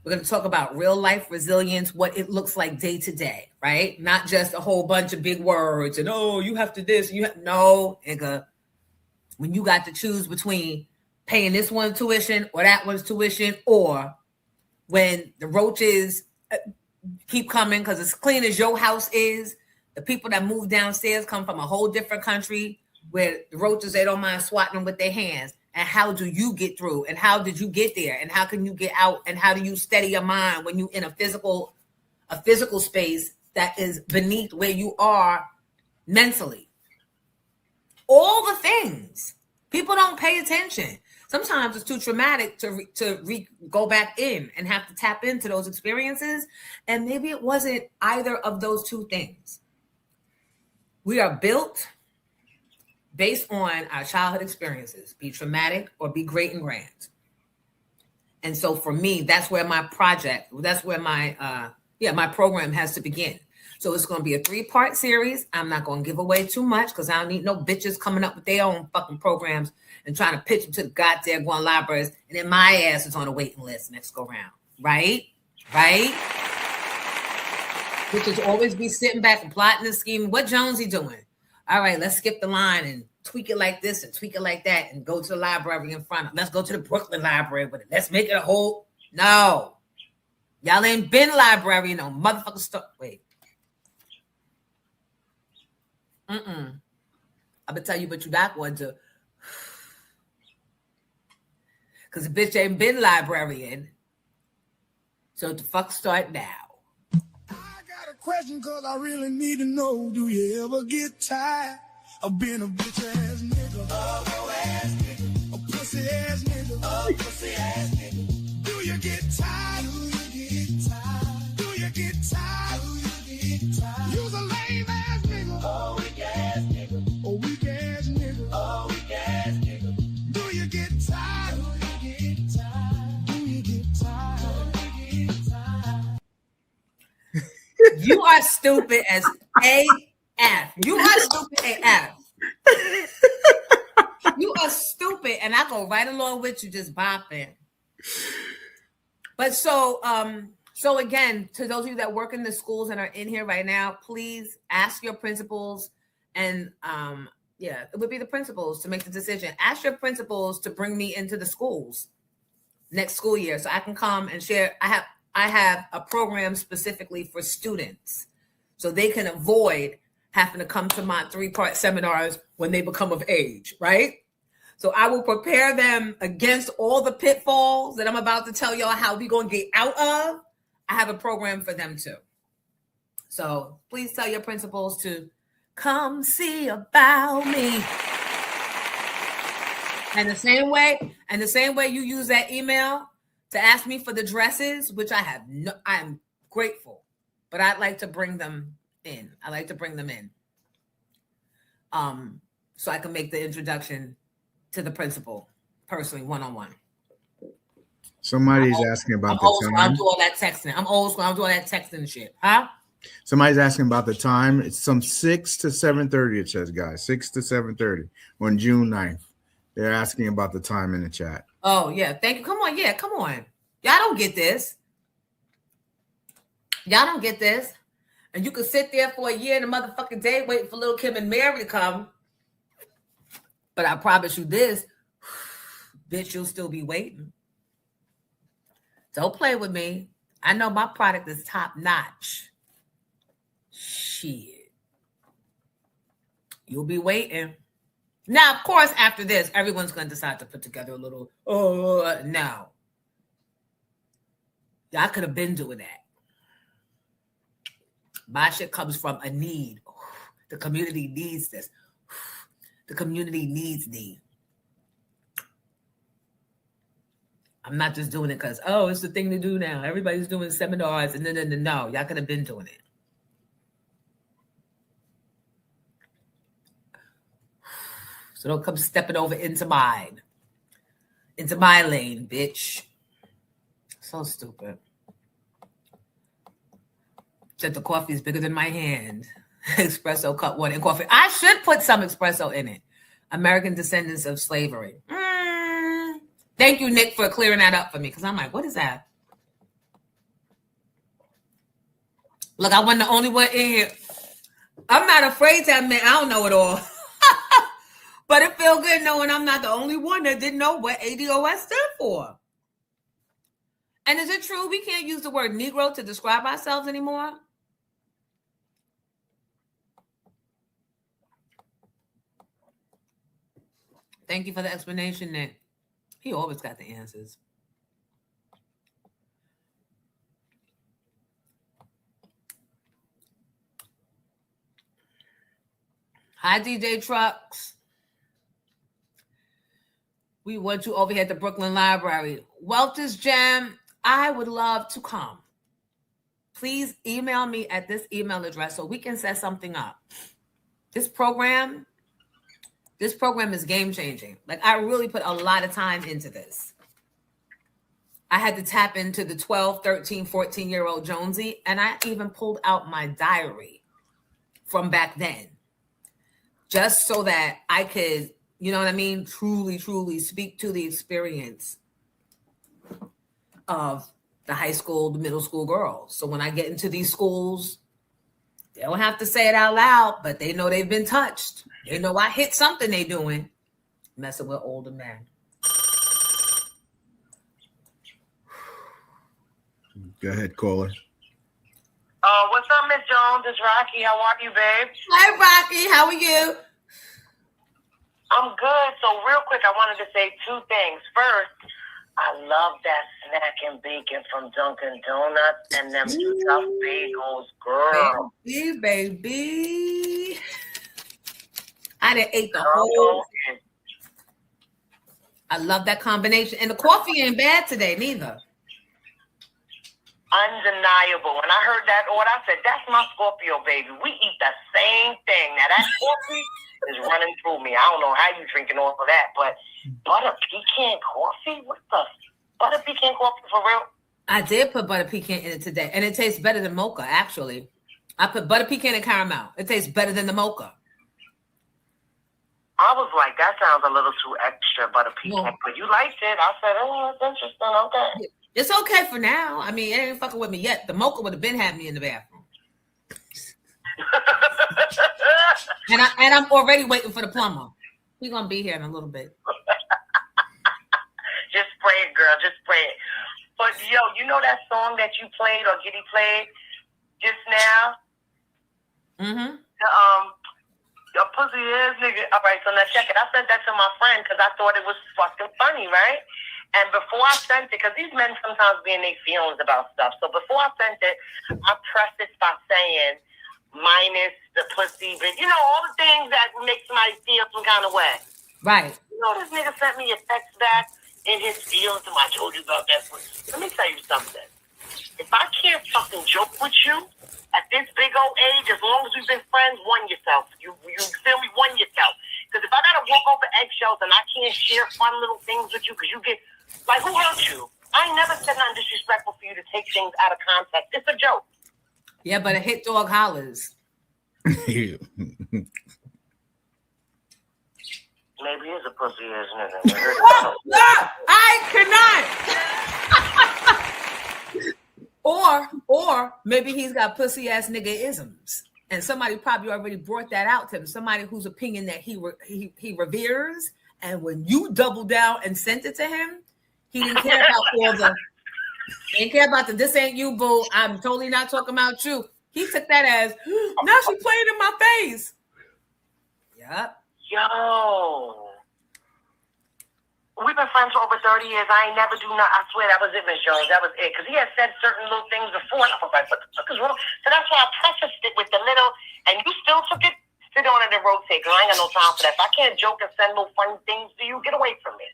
We're going to talk about real life resilience, what it looks like day to day, right? Not just a whole bunch of big words and, oh, you have to this. No, nigga. When you got to choose between paying this one's tuition or that one's tuition, or when the roaches keep coming because as clean as your house is, the people that move downstairs come from a whole different country where the roaches, they don't mind swatting them with their hands. And how do you get through? And how did you get there? And how can you get out? And how do you steady your mind when you're in a physical space that is beneath where you are mentally? All the things. People don't pay attention. Sometimes it's too traumatic to go back in and have to tap into those experiences. And maybe it wasn't either of those two things. We are built based on our childhood experiences, be traumatic or be great and grand. And so for me, that's where my my program has to begin. So it's going to be a 3-part series. I'm not going to give away too much because I don't need no bitches coming up with their own fucking programs and trying to pitch them to the goddamn going libraries. And then my ass is on a waiting list next go round. Right? Which is always be sitting back and plotting and scheming. What Jonesy doing? All right, let's skip the line and tweak it like this and tweak it like that and go to the library in front of. Let's go to the Brooklyn Library with it. Let's make it a whole. No. Y'all ain't been library no motherfucking stuff. Wait. I'm gonna tell you what you not going to. Because the bitch ain't been librarian. So the fuck start now. Question, cause I really need to know, do you ever get tired of being a bitch ass nigga? Ass nigga. A pussy ass nigga. Pussy ass nigga. Do you get tired? Do you get tired? You's a lame ass nigga. Oh, weak ass nigga. Oh, weak ass nigga. Oh, weak ass nigga. Do you get tired? Do you get tired? You are stupid as AF. You are stupid AF. You are stupid, and I go right along with you, just bopping. But so again, to those of you that work in the schools and are in here right now, please ask your principals, and it would be the principals to make the decision. Ask your principals to bring me into the schools next school year, so I can come and share. I have a program specifically for students so they can avoid having to come to my 3-part seminars when they become of age, right? So I will prepare them against all the pitfalls that I'm about to tell y'all how we're going to get out of. I have a program for them too. So please tell your principals to come see about me. And the same way you use that email to ask me for the dresses, which I am grateful, but I'd like to bring them in. So I can make the introduction to the principal personally, one-on-one. Somebody's asking about the time. I'm doing all that texting. I'm old school. I'm doing that texting shit. Huh? Somebody's asking about the time. It's from 6 to 7:30, it says, guys. 6 to 7:30 on June 9th. They're asking about the time in the chat. Oh, yeah. Thank you. Come on. Yeah, come on. Y'all don't get this. And you could sit there for a year and a motherfucking day waiting for little Kim and Mary to come. But I promise you this, bitch, you'll still be waiting. Don't play with me. I know my product is top notch. Shit. You'll be waiting. Now, of course, after this, everyone's going to decide to put together a little, no. Y'all could have been doing that. My shit comes from a need. The community needs this. The community needs me. I'm not just doing it because, it's the thing to do now. Everybody's doing seminars and no. Y'all could have been doing it. So don't come stepping over into my lane, bitch. So stupid. Said the coffee is bigger than my hand. Espresso cup 1 and coffee. I should put some espresso in it. American descendants of slavery. Thank you, Nick, for clearing that up for me. Because I'm like, what is that? Look, I wasn't the only one in here. I'm not afraid to admit I don't know it all. But it feels good knowing I'm not the only one that didn't know what ADOS stood for. And is it true we can't use the word Negro to describe ourselves anymore? Thank you for the explanation, Nick. He always got the answers. Hi, DJ Trucks. We want you over here at the Brooklyn Library. Welch's Jam, I would love to come. Please email me at this email address so we can set something up. This program is game-changing. Like, I really put a lot of time into this. I had to tap into the 12, 13, 14-year-old Jonesy, and I even pulled out my diary from back then just so that I could, you know what I mean, truly speak to the experience of the high school, the middle school girls. So when I get into these schools, they don't have to say it out loud, but they know they've been touched. They know I hit something they doing, messing with older men. Go ahead, caller. What's up, Miss Jones? It's Rocky. How are you, babe? Hi, Rocky. How are you? I'm good. So real quick, I wanted to say 2 things. First, I love that snack and bacon from Dunkin' Donuts and them stuffed bagels, girl. Baby. I done ate the whole thing. I love that combination. And the coffee ain't bad today, neither. Undeniable. When I heard that order, I said, that's my Scorpio, baby. We eat the same thing. Now, that coffee is running through me. I don't know how you drinking all of that, but butter pecan coffee? What the? Butter pecan coffee for real? I did put butter pecan in it today, and it tastes better than mocha, actually. I put butter pecan and caramel. It tastes better than the mocha. I was like, that sounds a little too extra, butter pecan, but you liked it. I said, oh, that's interesting. Okay. It's okay for now. I mean, it ain't fucking with me yet. The mocha would have been had me in the bathroom. and I'm already waiting for the plumber. He's gonna be here in a little bit. Just spray it, girl. Just spray it. But yo, you know that song that you played or Giddy played just now? Mm-hmm. Your pussy is nigga. All right, so now check it. I sent that to my friend because I thought it was fucking funny, right? And before I sent it, because these men sometimes be in their feelings about stuff. So before I sent it, I prefaced by saying, minus the pussy, but you know, all the things that make somebody feel some kind of way. Right. You know, this nigga sent me a text back in his feelings. I told you about that. Let me tell you something. If I can't fucking joke with you at this big old age, as long as we've been friends, won yourself. You feel me? Won yourself. Because if I gotta walk over eggshells and I can't share fun little things with you, because you get like, who hurt you? I ain't never said nothing disrespectful for you to take things out of context. It's a joke. Yeah, but a hit dog hollers. Maybe he's a pussy ass nigga. I cannot. Or maybe he's got pussy ass nigga isms, and somebody probably already brought that out to him. Somebody whose opinion that he reveres, and when you double down and sent it to him, he didn't care about all the. He didn't care about the this ain't you, boo. I'm totally not talking about you. He took that as now she playing in my face. Yep. Yo. We've been friends for over 30 years. I ain't never do nothing. I swear that was it, Miss Jones. That was it. Because he had said certain little things before. And I was like, what the fuck is wrong? So that's why I prefaced it with the little, and you still took it, sit on it and rotate. Because I ain't got no time for that. If I can't joke and send little funny things to you, get away from me.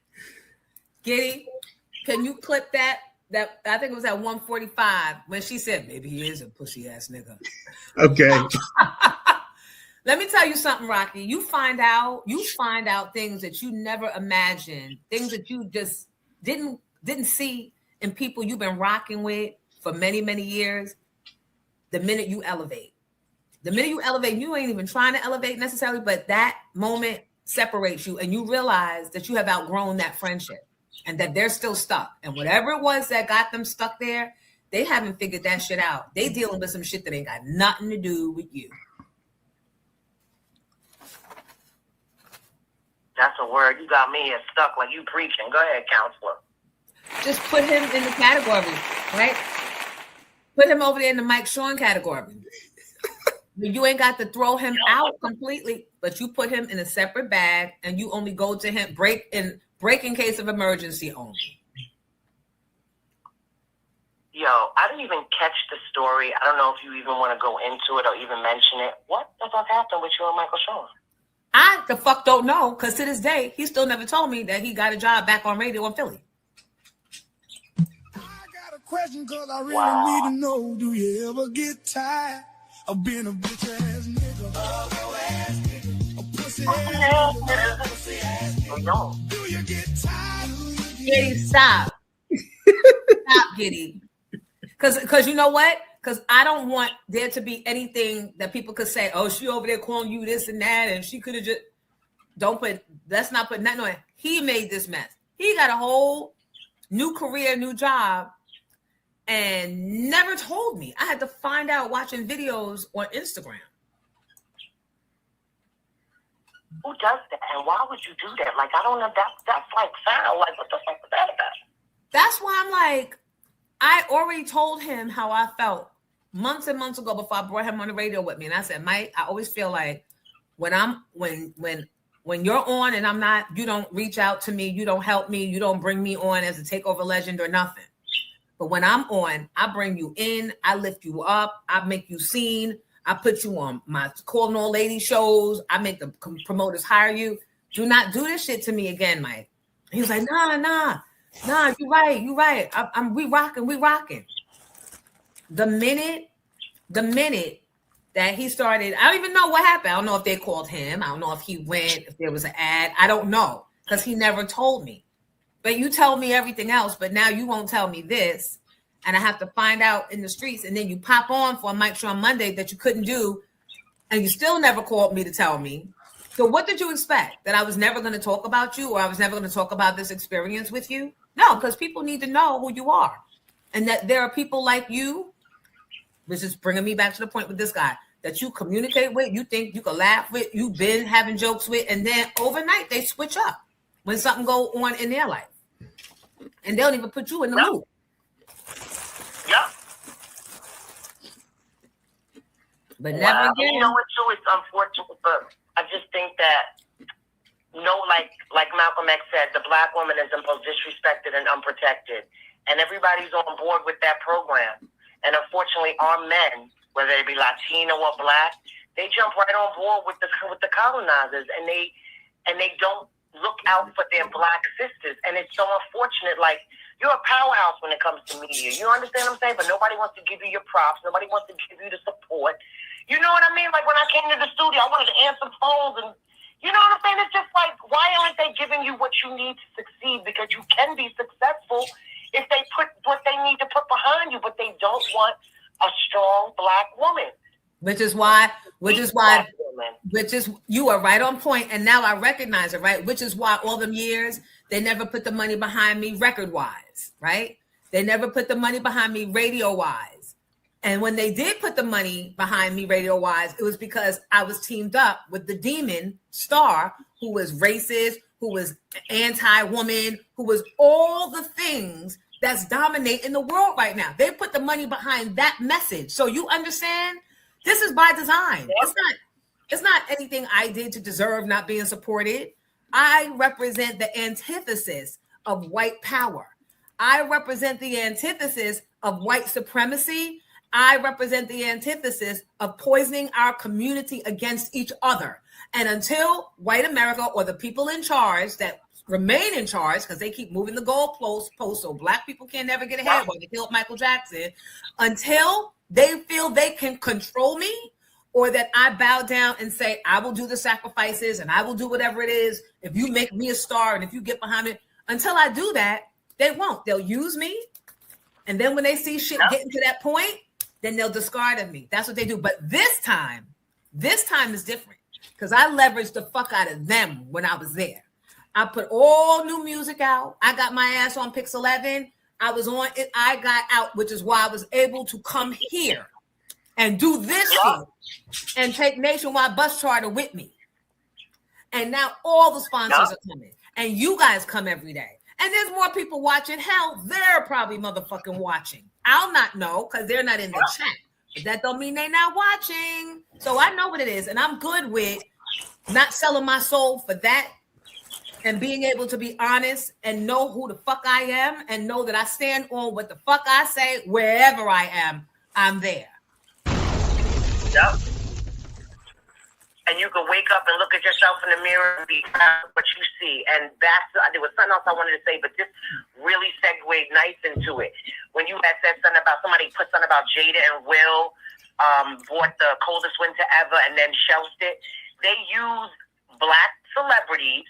Giddy, can you clip that? That I think it was at 1:45 when she said, maybe he is a pussy ass nigga. Okay. Let me tell you something, Rocky. You find out things that you never imagined, things that you just didn't see in people you've been rocking with for many, many years. The minute you elevate, you ain't even trying to elevate necessarily, but that moment separates you and you realize that you have outgrown that friendship and that they're still stuck. And whatever it was that got them stuck there, they haven't figured that shit out. They dealing with some shit that ain't got nothing to do with you. That's a word. You got me here stuck like you preaching. Go ahead, counselor. Just put him in the category, right? Put him over there in the Mike Sean category. You ain't got to throw him out completely, but you put him in a separate bag and you only go to him break in case of emergency only. Yo, I didn't even catch the story. I don't know if you even want to go into it or even mention it. What the fuck happened with you and Michael Sean? I the fuck don't know, because to this day, he still never told me that he got a job back on radio in Philly. I got a question because I really need to know, do you ever get tired of being a bitch ass nigga? A pussy ass nigga. Do you get tired of Giddy, stop. Stop, Giddy. Because you know what? Because I don't want there to be anything that people could say, oh, she over there calling you this and that, and she could have just, let's not put nothing on it. He made this mess. He got a whole new career, new job, and never told me. I had to find out watching videos on Instagram. Who does that? And why would you do that? Like, I don't know. That's like foul. Like, what the fuck is that about? That's why I'm like, I already told him how I felt months and months ago before I brought him on the radio with me. And I said, Mike, I always feel like when you're on and I'm not, you don't reach out to me, you don't help me, you don't bring me on as a takeover legend or nothing. But when I'm on, I bring you in, I lift you up, I make you seen, I put you on my Calling All Lady shows, I make the promoters hire you. Do not do this shit to me again, Mike. He was like, nah, you're right. We rocking. The minute that he started, I don't even know what happened. I don't know if they called him. I don't know if he went, if there was an ad. I don't know, because he never told me. But you tell me everything else, but now you won't tell me this. And I have to find out in the streets. And then you pop on for a Mike Show on Monday that you couldn't do. And you still never called me to tell me. So what did you expect? That I was never going to talk about you, or I was never going to talk about this experience with you? No, because people need to know who you are. And that there are people like you, which is bringing me back to the point with this guy, that you communicate with, you think you can laugh with, you've been having jokes with, and then overnight they switch up when something go on in their life. And they don't even put you in the loop. But never again. You know what, too? It's unfortunate, but I just think that, like Malcolm X said, the black woman is the most disrespected and unprotected. And everybody's on board with that program. And unfortunately, our men, whether they be Latino or black, they jump right on board with the colonizers, and they don't look out for their black sisters. And it's so unfortunate. Like, you're a powerhouse when it comes to media. You understand what I'm saying? But nobody wants to give you your props. Nobody wants to give you the support. You know what I mean? Like, when I came to the studio, I wanted to answer phones, and you know what I'm saying? It's just like, why aren't they giving you what you need to succeed? Because you can be successful if they put what they need to put behind you, but they don't want a strong black woman. Which is you are right on point, and now I recognize it, right? Which is why all them years they never put the money behind me record wise, right? They never put the money behind me radio wise, and when they did put the money behind me radio wise, it was because I was teamed up with the demon Star, who was racist, who was anti-woman, who was all the things that's dominating the world right now. They put the money behind that message, so you understand. This is by design. It's not anything I did to deserve not being supported. I represent the antithesis of white power. I represent the antithesis of white supremacy. I represent the antithesis of poisoning our community against each other. And until white America or the people in charge that remain in charge, because they keep moving the goalposts so black people can never get ahead when they killed Michael Jackson, until they feel they can control me, or that I bow down and say, I will do the sacrifices and I will do whatever it is if you make me a star and if you get behind me. Until I do that, they won't. They'll use me. And then when they see shit getting to that point, then they'll discard of me. That's what they do. But this time is different, because I leveraged the fuck out of them when I was there. I put all new music out. I got my ass on Pix 11. I was on it. I got out, which is why I was able to come here and do this shit and take Nationwide bus charter with me. And now all the sponsors are coming, and you guys come every day. And there's more people watching. Hell, they're probably motherfucking watching. I'll not know because they're not in the chat. But that don't mean they're not watching. So I know what it is, and I'm good with not selling my soul for that. And being able to be honest and know who the fuck I am and know that I stand on what the fuck I say wherever I am, I'm there. Yep. And you can wake up and look at yourself in the mirror and be proud of what you see. And there was something else I wanted to say, but this really segued nice into it. When you had said something about somebody put something about Jada and Will bought the coldest winter ever and then shelved it. They use black celebrities,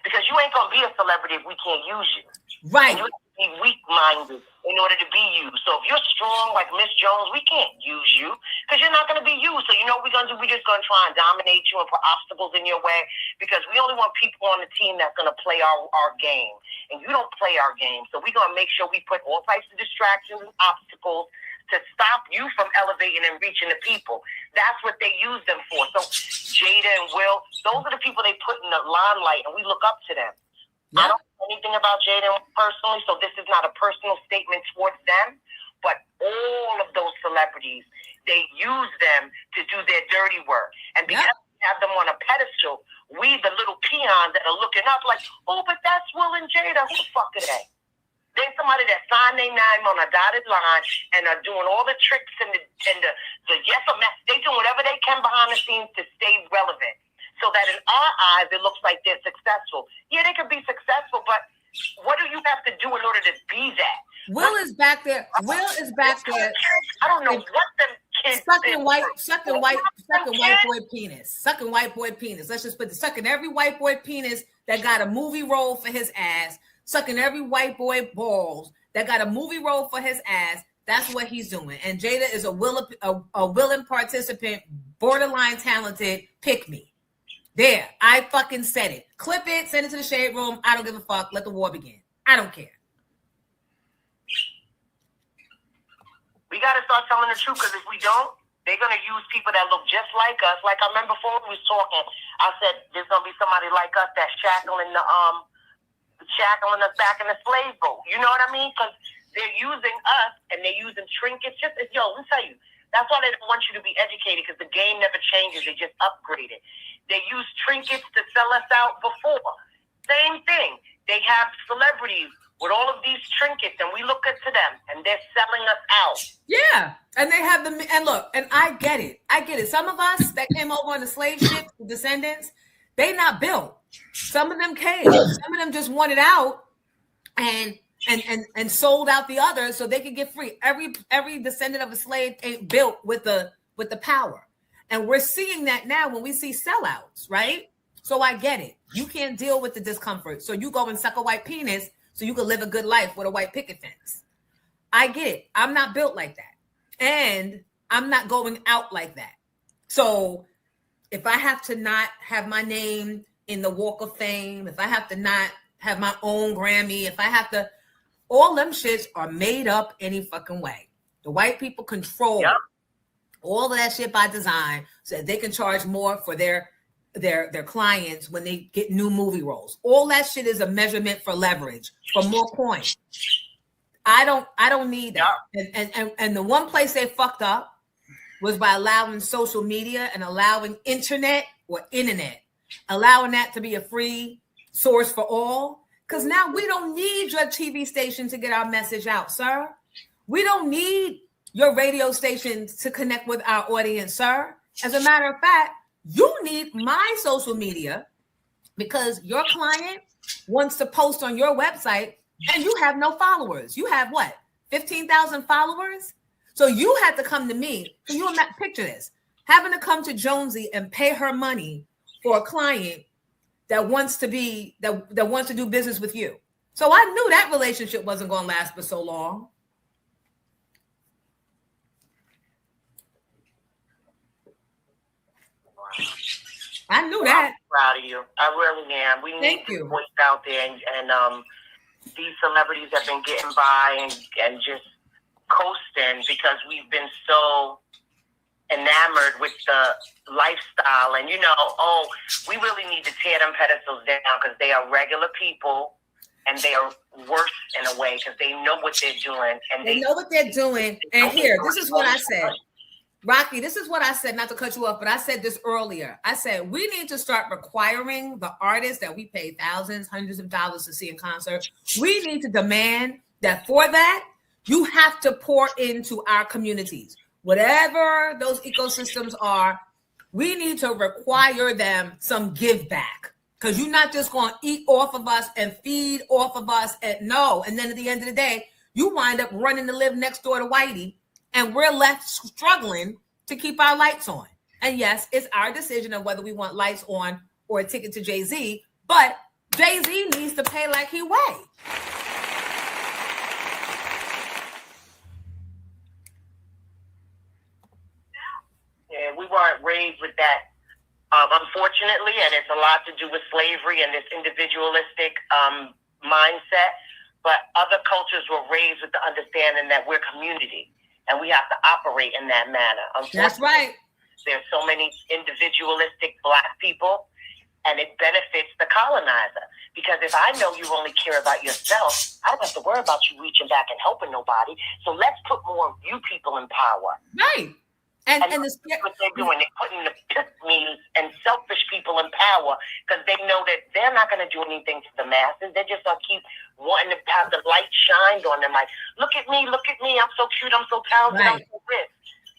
because you ain't gonna be a celebrity if we can't use you. Right. And you have to be weak-minded in order to be used. So if you're strong like Miss Jones, we can't use you because you're not gonna be used. So you know what we're gonna do? We're just gonna try and dominate you and put obstacles in your way, because we only want people on the team that's gonna play our game. And you don't play our game. So we're gonna make sure we put all types of distractions and obstacles to stop you from elevating and reaching the people. That's what they use them for. So Jada and Will, those are the people they put in the limelight, and we look up to them. Yep. I don't know anything about Jada personally, so this is not a personal statement towards them, but all of those celebrities, they use them to do their dirty work. And because we have them on a pedestal, we, the little peons that are looking up like, oh, but that's Will and Jada. Who the fuck are they? They're somebody that signed their name on a dotted line and are doing all the tricks and the yes or mess. They do whatever they can behind the scenes to stay relevant, so that in our eyes it looks like they're successful. Yeah, they could be successful, but what do you have to do in order to be that? Will is back there. Will is back there. I don't know what them kids sucking white boy penis. Sucking white boy penis. Let's just put the sucking every white boy penis that got a movie role for his ass. Sucking every white boy balls that got a movie role for his ass. That's what he's doing. And Jada is a willing participant, borderline talented, pick me. There, I fucking said it. Clip it, send it to the shade room. I don't give a fuck. Let the war begin. I don't care. We got to start telling the truth, because if we don't, they're going to use people that look just like us. Like I remember before we was talking, I said there's going to be somebody like us that's shackling us back in the slave boat. You know what I mean? Because they're using us and they're using trinkets. Let me tell you, That's why they don't want you to be educated, because the game never changes. They just upgrade it. They use trinkets to sell us out before. Same thing. They have celebrities with all of these trinkets, and we look up to them, and they're selling us out. Yeah, and they have and look, and I get it. Some of us that came over on the slave ship, the descendants, they not built. Some of them came. Some of them just wanted out and sold out the others so they could get free. Every descendant of a slave ain't built with the power. And we're seeing that now when we see sellouts, right? So I get it. You can't deal with the discomfort. So you go and suck a white penis so you can live a good life with a white picket fence. I get it. I'm not built like that. And I'm not going out like that. So if I have to not have my name in the Walk of Fame, if I have to not have my own Grammy, if I have to, all them shits are made up any fucking way. The white people control all of that shit by design so that they can charge more for their clients when they get new movie roles. All that shit is a measurement for leverage, for more coins. I don't need that. And the one place they fucked up was by allowing social media and allowing internet, allowing that to be a free source for all. Because now we don't need your TV station to get our message out, sir. We don't need your radio station to connect with our audience, sir. As a matter of fact, you need my social media because your client wants to post on your website and you have no followers. You have what? 15,000 followers? So you had to come to me. Can you picture this? Having to come to Jonesy and pay her money for a client that wants to do business with you. So I knew that relationship wasn't going to last for so long. I knew that. I'm proud of you. I really am. We need to voice out there, and these celebrities have been getting by and just coasting because we've been so enamored with the lifestyle. And we really need to tear them pedestals down because they are regular people and they are worse in a way because they know what they're doing. And they know what they're doing. And here, this is what I said. Rocky, this is what I said, not to cut you off, but I said this earlier. I said, we need to start requiring the artists that we pay thousands, hundreds of dollars to see in concert. We need to demand that for that, you have to pour into our communities. Whatever those ecosystems are, we need to require them some give back. Because you're not just going to eat off of us and feed off of us. And then at the end of the day, you wind up running to live next door to Whitey. And we're left struggling to keep our lights on. And yes, it's our decision of whether we want lights on or a ticket to Jay-Z. But Jay-Z needs to pay like he weigh. Yeah, we weren't raised with that, unfortunately, and it's a lot to do with slavery and this individualistic mindset. But other cultures were raised with the understanding that we're community. And we have to operate in that manner. That's right. There's so many individualistic Black people, and it benefits the colonizer. Because if I know you only care about yourself, I don't have to worry about you reaching back and helping nobody. So let's put more of you people in power. Right. And that's what they're doing. They're putting the pick-me's and selfish people in power because they know that they're not going to do anything to the masses. They're just going to keep wanting to have the light shined on them. Like, look at me, I'm so cute, I'm so talented, I'm so rich.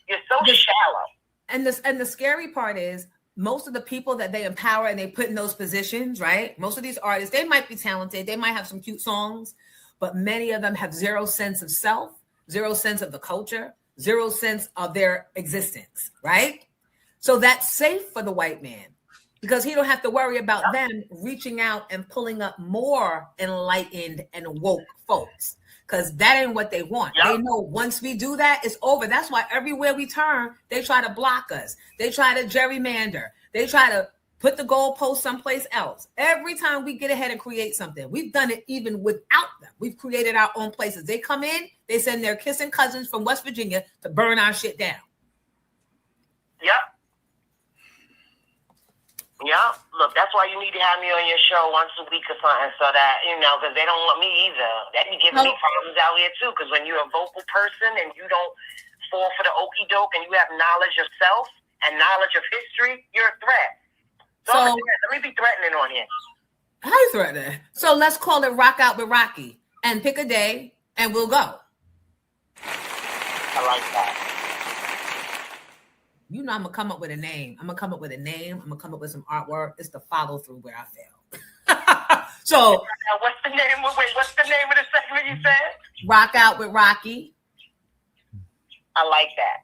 You're so shallow. And the scary part is most of the people that they empower and they put in those positions, right? Most of these artists, they might be talented, they might have some cute songs, but many of them have zero sense of self, zero sense of the culture, zero sense of their existence, right? So that's safe for the white man because he don't have to worry about them reaching out and pulling up more enlightened and woke folks because that ain't what they want. They know once we do that, it's over. That's why everywhere we turn, they try to block us. They try to gerrymander. They try to put the goalpost someplace else. Every time we get ahead and create something, we've done it even without them. We've created our own places. They come in, they send their kissing cousins from West Virginia to burn our shit down. Yeah. Look, that's why you need to have me on your show once a week or something so that, because they don't want me either. That be giving me problems out here too, because when you're a vocal person and you don't fall for the okie doke and you have knowledge of self and knowledge of history, you're a threat. So let me be threatening on here. How you threatening? So let's call it Rock Out with Rocky and pick a day and we'll go. I like that. You know I'm gonna come up with a name. I'm gonna come up with some artwork. It's the follow through where I failed. So what's the name? What's the name of the segment you said? Rock Out with Rocky. I like that.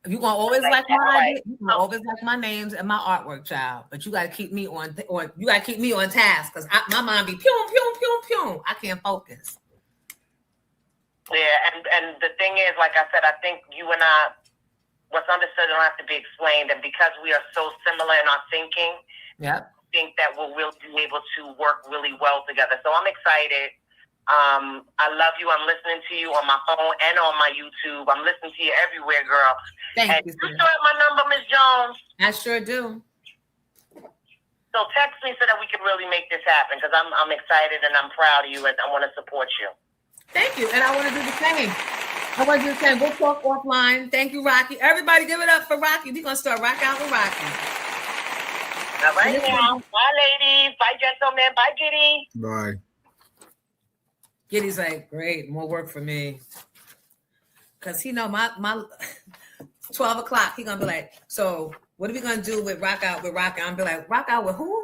You gonna always like my you gonna always like my names and my artwork, child. But you gotta keep me on task because my mind be pew pew pew pew. I can't focus. Yeah, and the thing is, like I said, I think you and I, what's understood don't have to be explained, and because we are so similar in our thinking, yep. I think that we'll be able to work really well together. So I'm excited. I love you. I'm listening to you on my phone and on my YouTube. I'm listening to you everywhere, girl. Thank you. You still have my number, Ms. Jones? I sure do. So text me so that we can really make this happen because I'm excited and I'm proud of you and I want to support you. Thank you. And I want to do the same. We'll talk offline. Thank you, Rocky. Everybody give it up for Rocky. We're going to start Rock Out with Rocky. All right, now. Bye, ladies. Bye, gentlemen. Bye, Giddy. Bye. Giddy's like, great, more work for me. Because he know my 12 o'clock, he going to be like, so what are we going to do with Rock Out with Rocky? I'm going to be like, Rock Out with who?